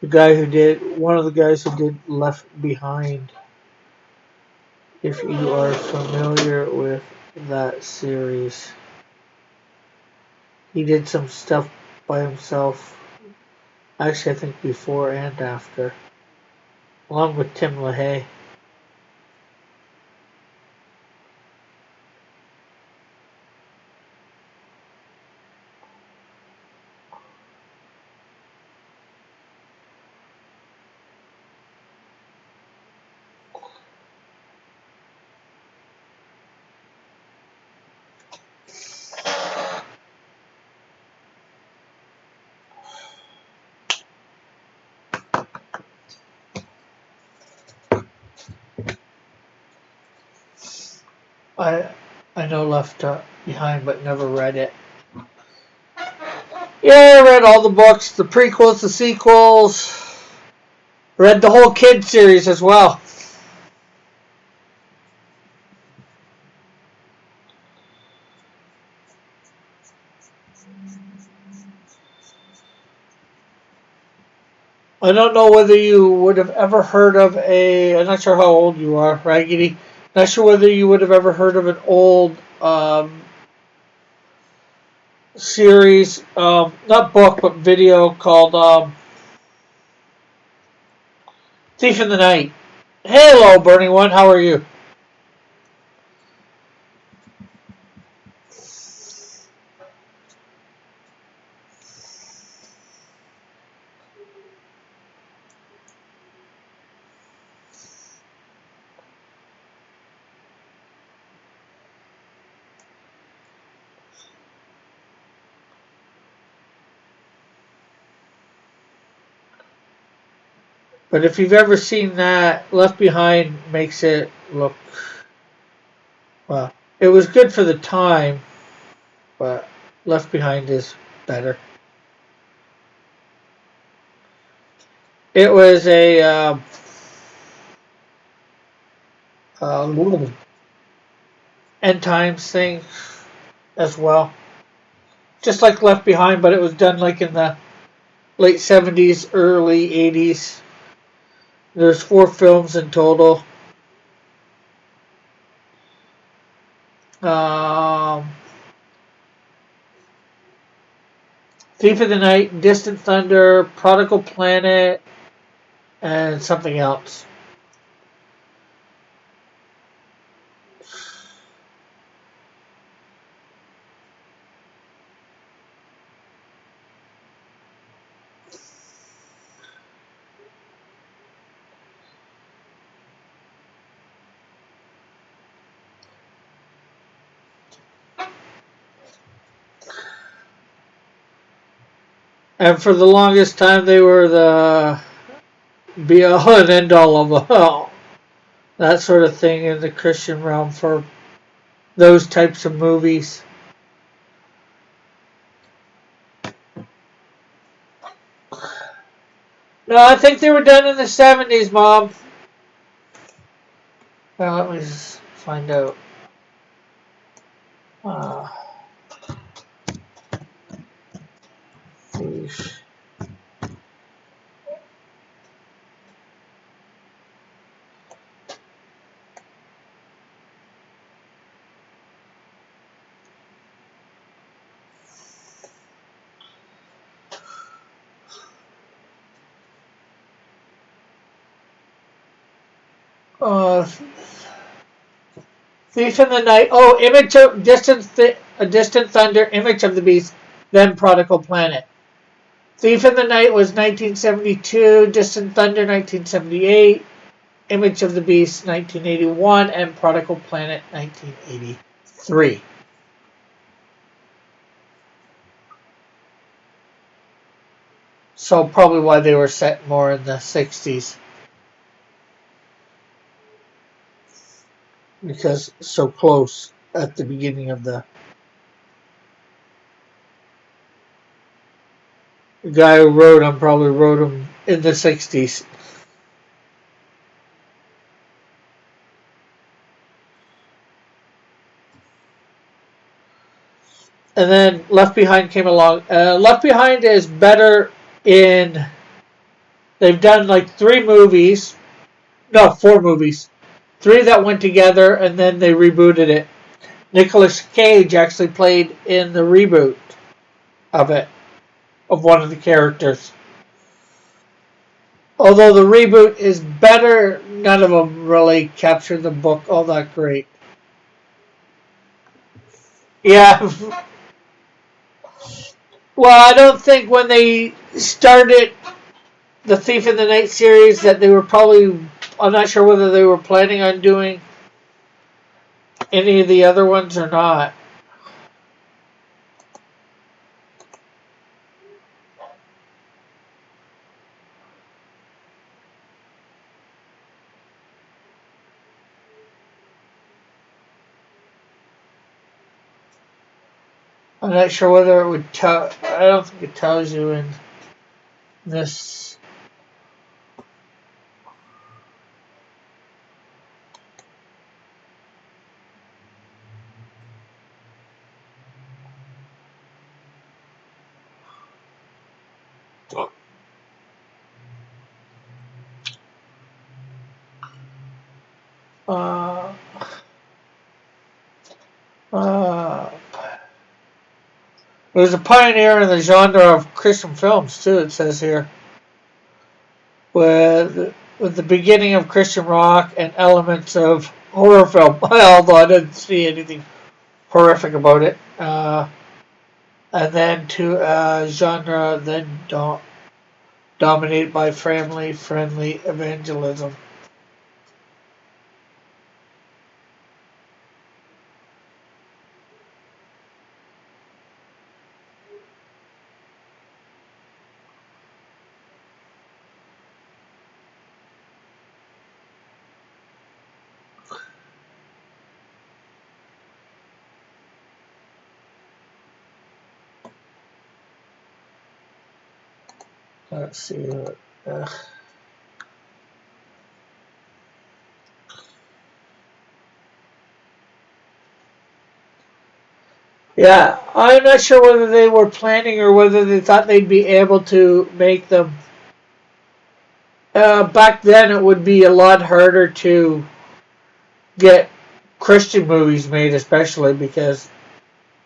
the guy who did one of the guys who did Left Behind. If you are familiar with that series, he did some stuff by himself. Actually, I think before and after, along with Tim LaHaye. I I know Left Behind, but never read it. Yeah, I read all the books, the prequels, the sequels. Read the whole kid series as well. I don't know whether you would have ever heard of I'm not sure how old you are, Raggedy. Not sure whether you would have ever heard of an old series, not book, but video called Thief in the Night. Hello, Burning One. How are you? But if you've ever seen that, Left Behind makes it look, well, it was good for the time, but Left Behind is better. It was a end times thing as well, just like Left Behind, but it was done like in the late 70s, early 80s. There's 4 films in total. Um, Thief of the Night, Distant Thunder, Prodigal Planet, and something else. And for the longest time, they were the be all and end all of that sort of thing in the Christian realm for those types of movies. No, I think they were done in the 70s, Mom. Well, let me just find out. Uh, uh, Thief in the Night. Oh, Image of A Distant Thunder, Image of the Beast, then Prodigal Planet. Thief in the Night was 1972, Distant Thunder 1978, Image of the Beast 1981, and Prodigal Planet 1983. So probably why they were set more in the 60s. Because so close at the beginning of the guy who wrote them probably wrote them in the 60s. And then Left Behind came along. Left Behind is better in. They've done like 3 movies. No, 4 movies. 3 that went together and then they rebooted it. Nicolas Cage actually played in the reboot of it, of one of the characters. Although the reboot is better, none of them really capture the book all that great. Yeah. Well, I don't think when they started the Thief in the Night series that they were probably. I'm not sure whether they were planning on doing any of the other ones or not. I'm not sure whether it would tell. I don't think it tells you in this. Uh, uh, he was a pioneer in the genre of Christian films too. It says here, with the beginning of Christian rock and elements of horror film. Although I didn't see anything horrific about it. And then to a genre then dominated by family-friendly evangelism. Let's see. Yeah, I'm not sure whether they were planning or whether they thought they'd be able to make them. Back then, it would be a lot harder to get Christian movies made, especially because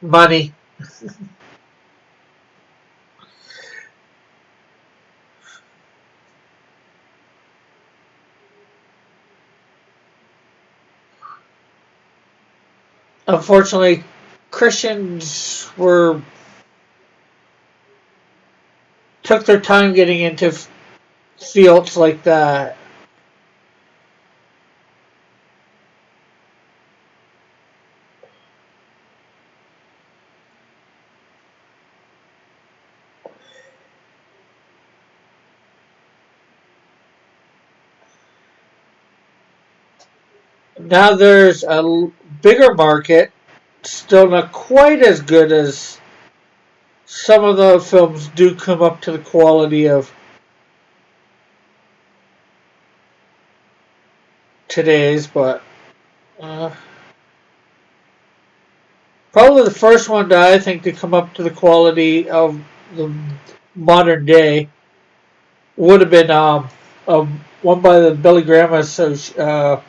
money. Unfortunately, Christians took their time getting into fields like that. Now there's a bigger market, still not quite as good as some of the films do come up to the quality of today's, but probably the first one that I think to come up to the quality of the modern day would have been one by the Billy Graham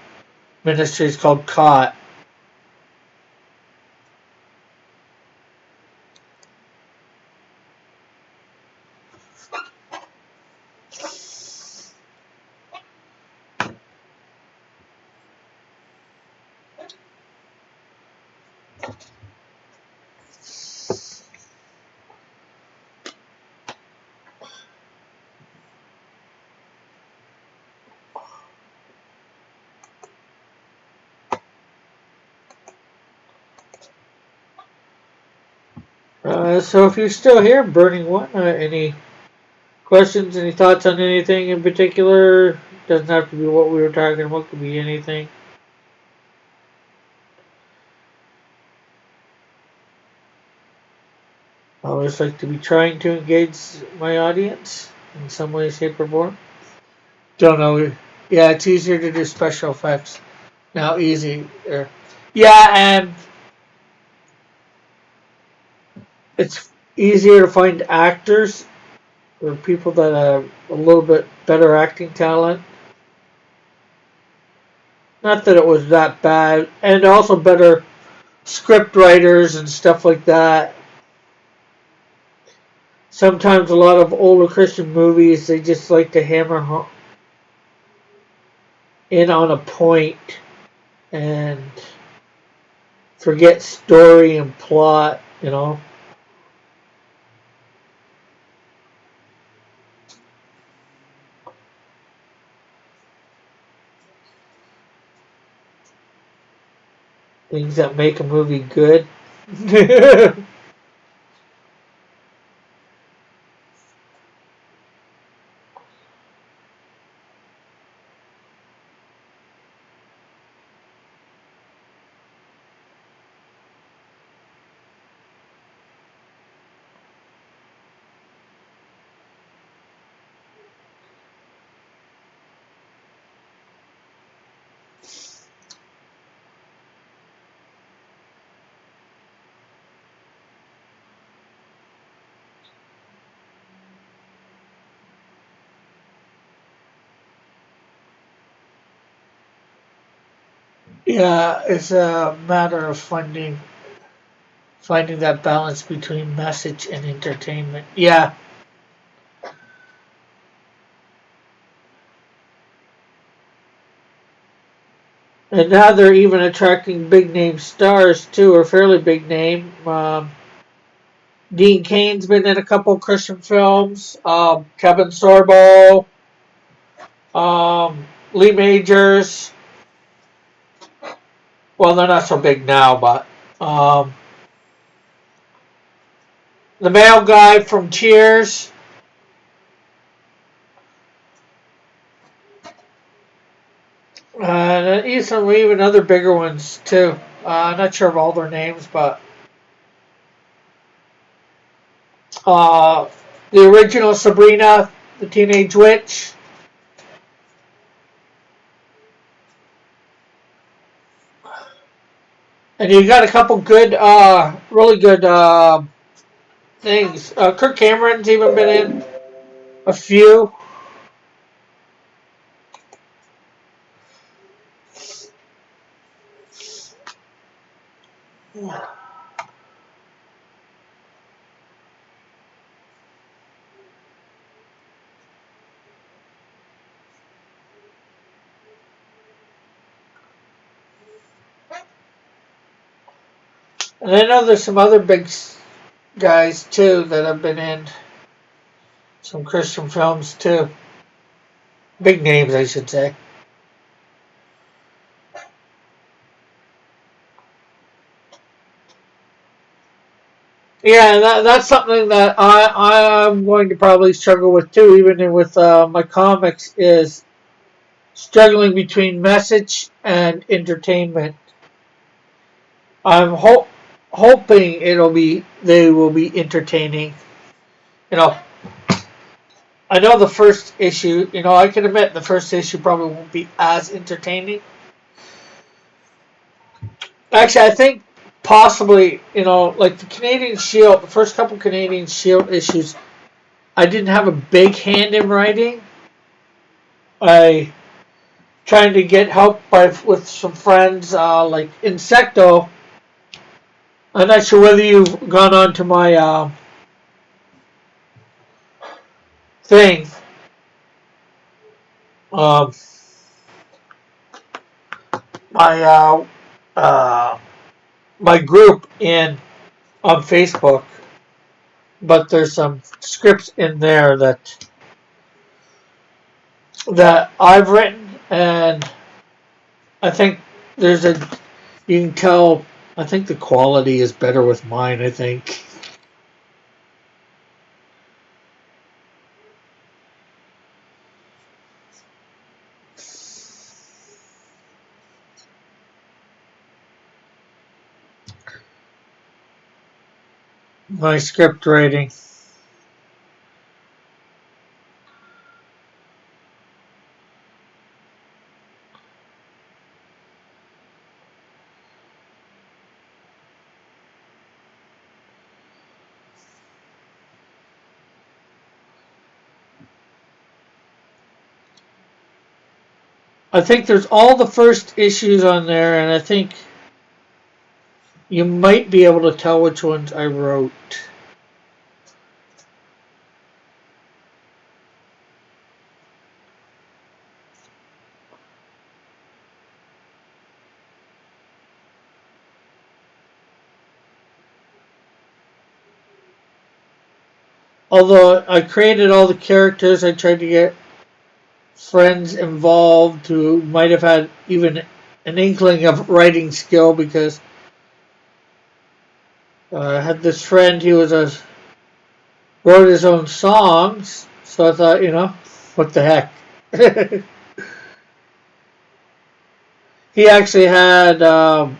Ministries called Caught. So if you're still here, Burning One, any questions, any thoughts on anything in particular? Doesn't have to be what we were talking about, could be anything. I always like to be trying to engage my audience in some way, shape, or form. Don't know. Yeah, it's easier to do special effects now. Easier. Yeah, and it's easier to find actors or people that have a little bit better acting talent. Not that it was that bad, and also better script writers and stuff like that. Sometimes a lot of older Christian movies, they just like to hammer in on a point and forget story and plot, you know. Things that make a movie good. Yeah, it's a matter of finding that balance between message and entertainment. Yeah. And now they're even attracting big name stars too, or fairly big name. Dean Cain's been in a couple Christian films. Kevin Sorbo, Lee Majors. Well, they're not so big now, but the male guy from Cheers. Even other bigger ones too. I'm not sure of all their names, but the original Sabrina, the Teenage Witch. And you got a couple good, really good things. Kirk Cameron's even been in a few. And I know there's some other big guys too that have been in some Christian films too. Big names, I should say. Yeah, that's something that I'm going to probably struggle with too, even with my comics, is struggling between message and entertainment. I'm hoping they will be entertaining. You know, I know the first issue. You know, I can admit the first issue probably won't be as entertaining. Actually, I think possibly, you know, like the Canadian Shield, the first couple Canadian Shield issues, I didn't have a big hand in writing. I trying to get help with some friends like Insecto. I'm not sure whether you've gone on to my thing. Um, my my group on Facebook, but there's some scripts in there that I've written, and I think there's a you can tell. I think the quality is better with mine. I think. My script writing. I think there's all the first issues on there, and I think you might be able to tell which ones I wrote. Although I created all the characters, I tried to get friends involved who might have had even an inkling of writing skill, because I had this friend, he wrote his own songs, so I thought, you know, what the heck. He actually had a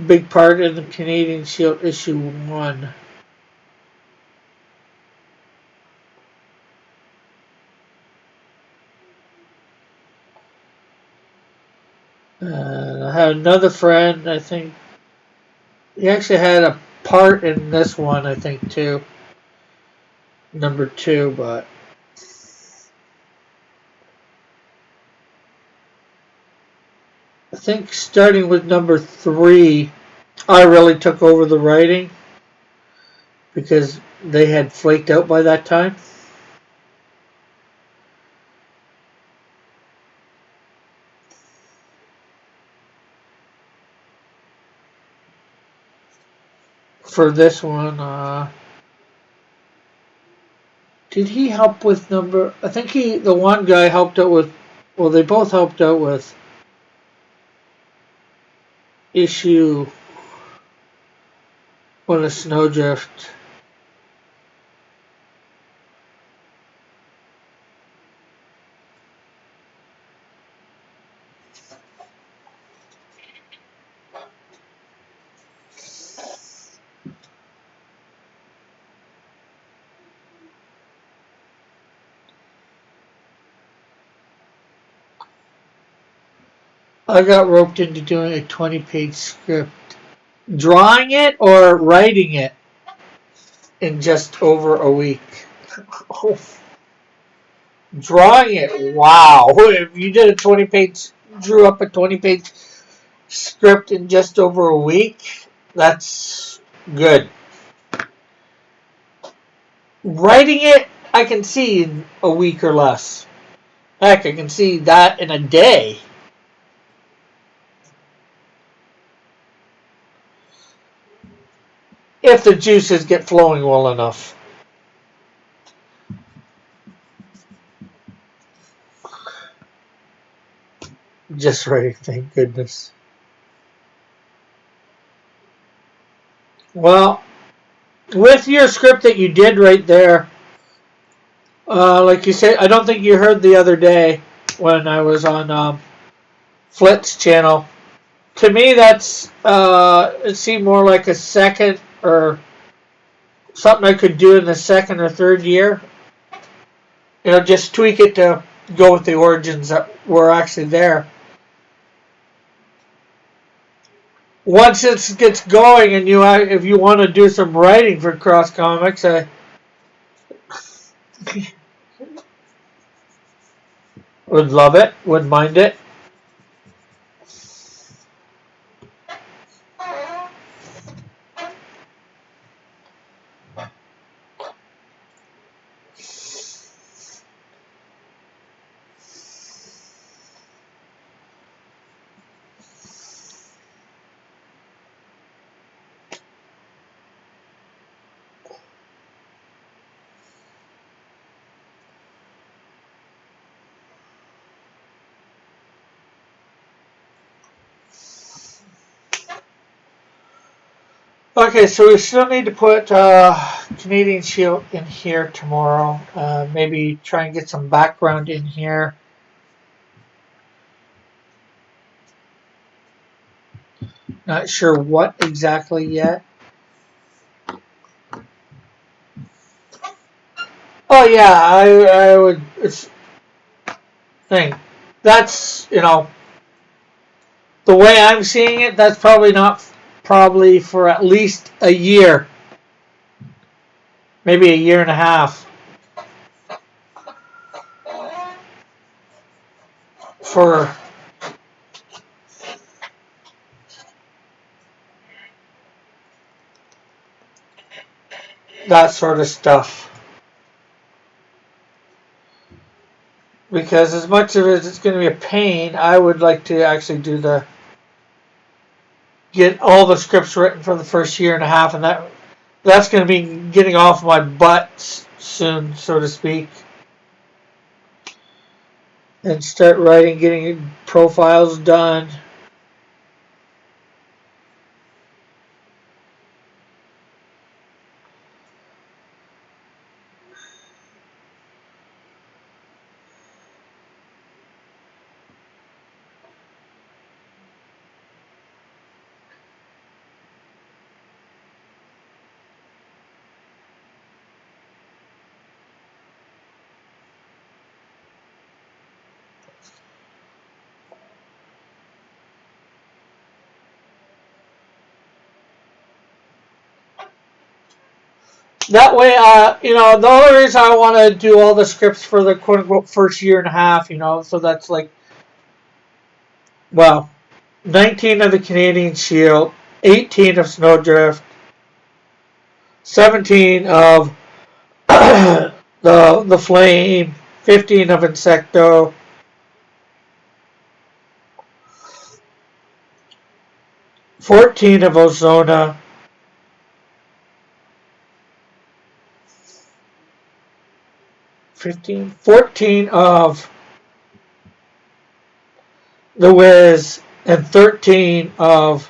big part in the Canadian Shield issue 1. I had another friend, I think, he actually had a part in this one, I think, too. Number 2, but I think starting with number 3, I really took over the writing because they had flaked out by that time. For this one, did he help with number? I think the one guy helped out with, well, they both helped out with issue when a snowdrift. I got roped into doing a 20-page script. Drawing it or writing it in just over a week. Oh. Drawing it, wow. If you did drew up a 20-page script in just over a week, that's good. Writing it, I can see in a week or less. Heck, I can see that in a day. If the juices get flowing well enough. Just right, thank goodness. Well, with your script that you did right there, like you said, I don't think you heard the other day, when I was on Flit's channel. To me, that's it seemed more like a second or something I could do in the second or third year. Just tweak it to go with the origins that were actually there. Once it gets going, and if you want to do some writing for Cross Comics, I would love it. Wouldn't mind it. Okay, so we still need to put Canadian Shield in here tomorrow. Maybe try and get some background in here. Not sure what exactly yet. Oh yeah, I would. It's thing. That's the way I'm seeing it. That's probably for at least a year, maybe a year and a half. For that sort of stuff. Because as much of it as it's going to be a pain, I would like to actually get all the scripts written for the first year and a half, and that's going to be getting off my butt soon, so to speak. And start writing, getting profiles done. That way, the only reason I want to do all the scripts for the quote-unquote first year and a half, so that's like, 19 of the Canadian Shield, 18 of Snowdrift, 17 of the Flame, 15 of Insecto, 14 of Ozona, 14 of The Wiz, and 13 of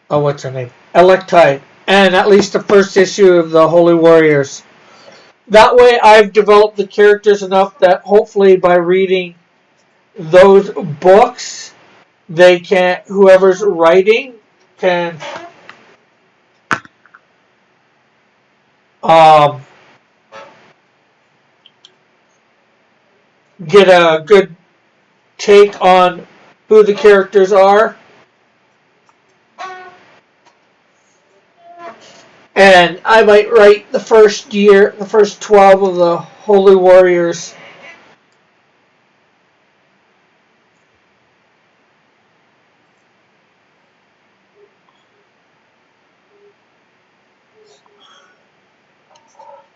what's her name? Electite, and at least the first issue of the Holy Warriors. That way I've developed the characters enough that hopefully by reading those books, whoever's writing can get a good take on who the characters are. And I might write the first 12 of the Holy Warriors.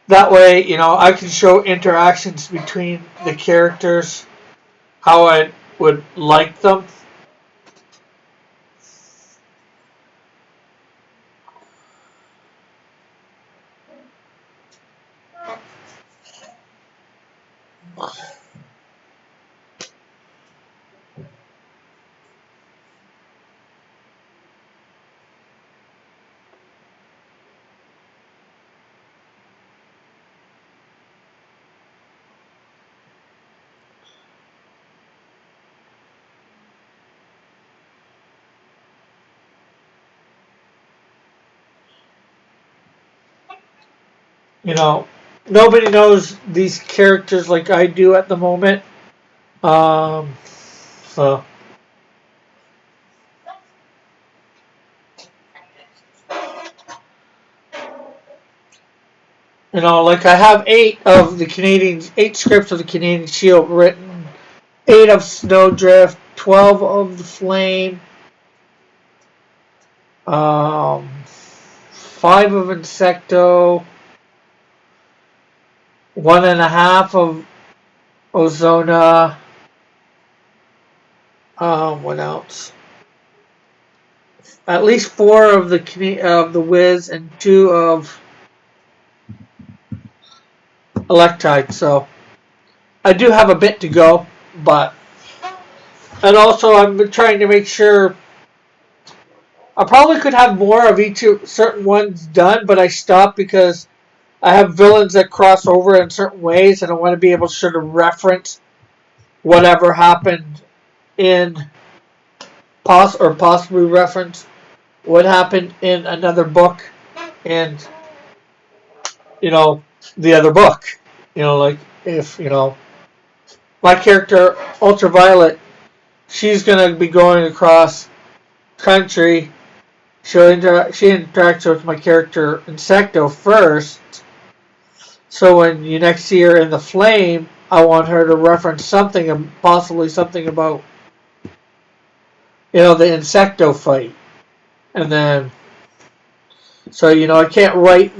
That way, I can show interactions between the characters, how I would like them. You know, nobody knows these characters like I do at the moment. So, you know, like I have 8 scripts of the Canadian Shield written, 8 of Snowdrift, 12 of the Flame, 5 of Insecto, 1.5 of Ozona. What else? At least 4 of the Wiz and 2 of Electide. So I do have a bit to go, and also I'm trying to make sure. I probably could have more of each certain ones done, but I stopped because I have villains that cross over in certain ways, and I want to be able to sort of reference whatever happened in or possibly reference what happened in another book and, you know, the other book. You know, like if, you know, my character, Ultraviolet, she's going to be going across country. She interacts with my character Insecto first. So when you next see her in the Flame, I want her to reference something, and possibly something about, you know, the Insecto fight. And then, so, you know, I can't write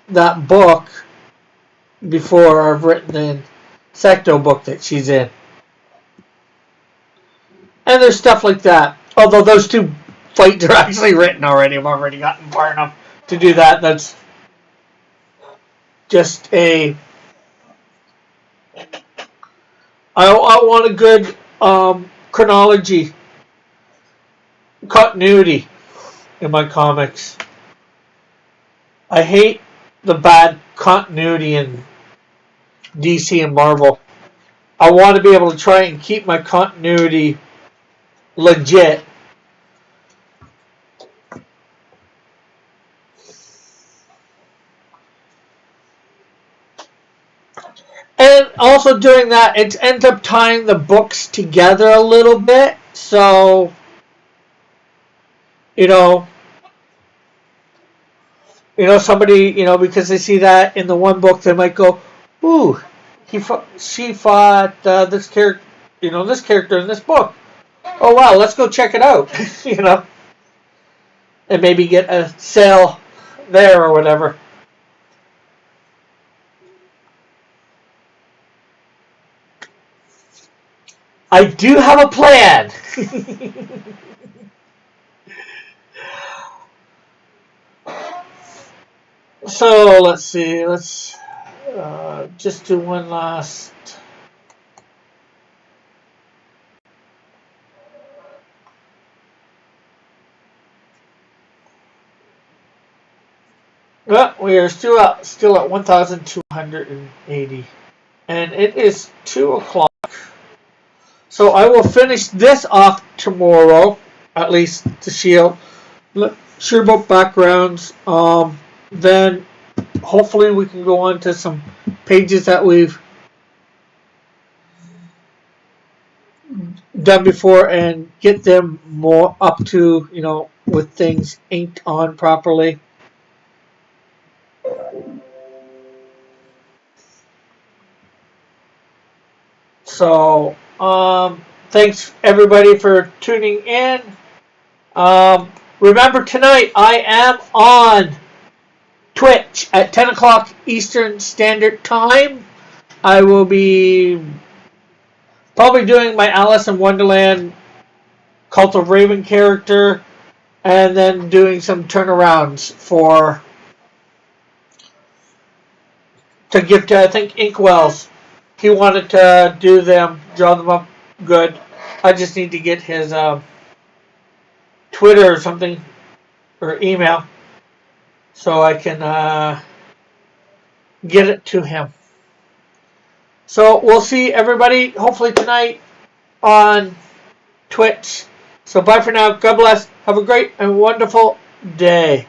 that book before I've written the Insecto book that she's in. And there's stuff like that. Although those 2 fights are actually written already. I've already gotten far enough to do that. That's just I want a good chronology, continuity in my comics. I hate the bad continuity in DC and Marvel. I want to be able to try and keep my continuity legit. And also doing that, it ends up tying the books together a little bit. So, you know, somebody, you know, because they see that in the one book, they might go, "Ooh, she fought this character, you know, this character in this book. Oh wow, let's go check it out." You know, and maybe get a sale there or whatever. I do have a plan. So let's see. Let's just do one last. Well, we are still at 1,280, and it is 2:00. So I will finish this off tomorrow, at least the Shield. Sherbook backgrounds. Then hopefully we can go on to some pages that we've done before and get them more up to, you know, with things inked on properly. So, thanks everybody for tuning in. Remember tonight I am on Twitch at 10 o'clock Eastern Standard Time. I will be probably doing my Alice in Wonderland Cult of Raven character, and then doing some turnarounds to give to, I think, Inkwells. He wanted to do them, draw them up good. I just need to get his Twitter or something, or email, so I can get it to him. So we'll see everybody hopefully tonight on Twitch. So bye for now. God bless. Have a great and wonderful day.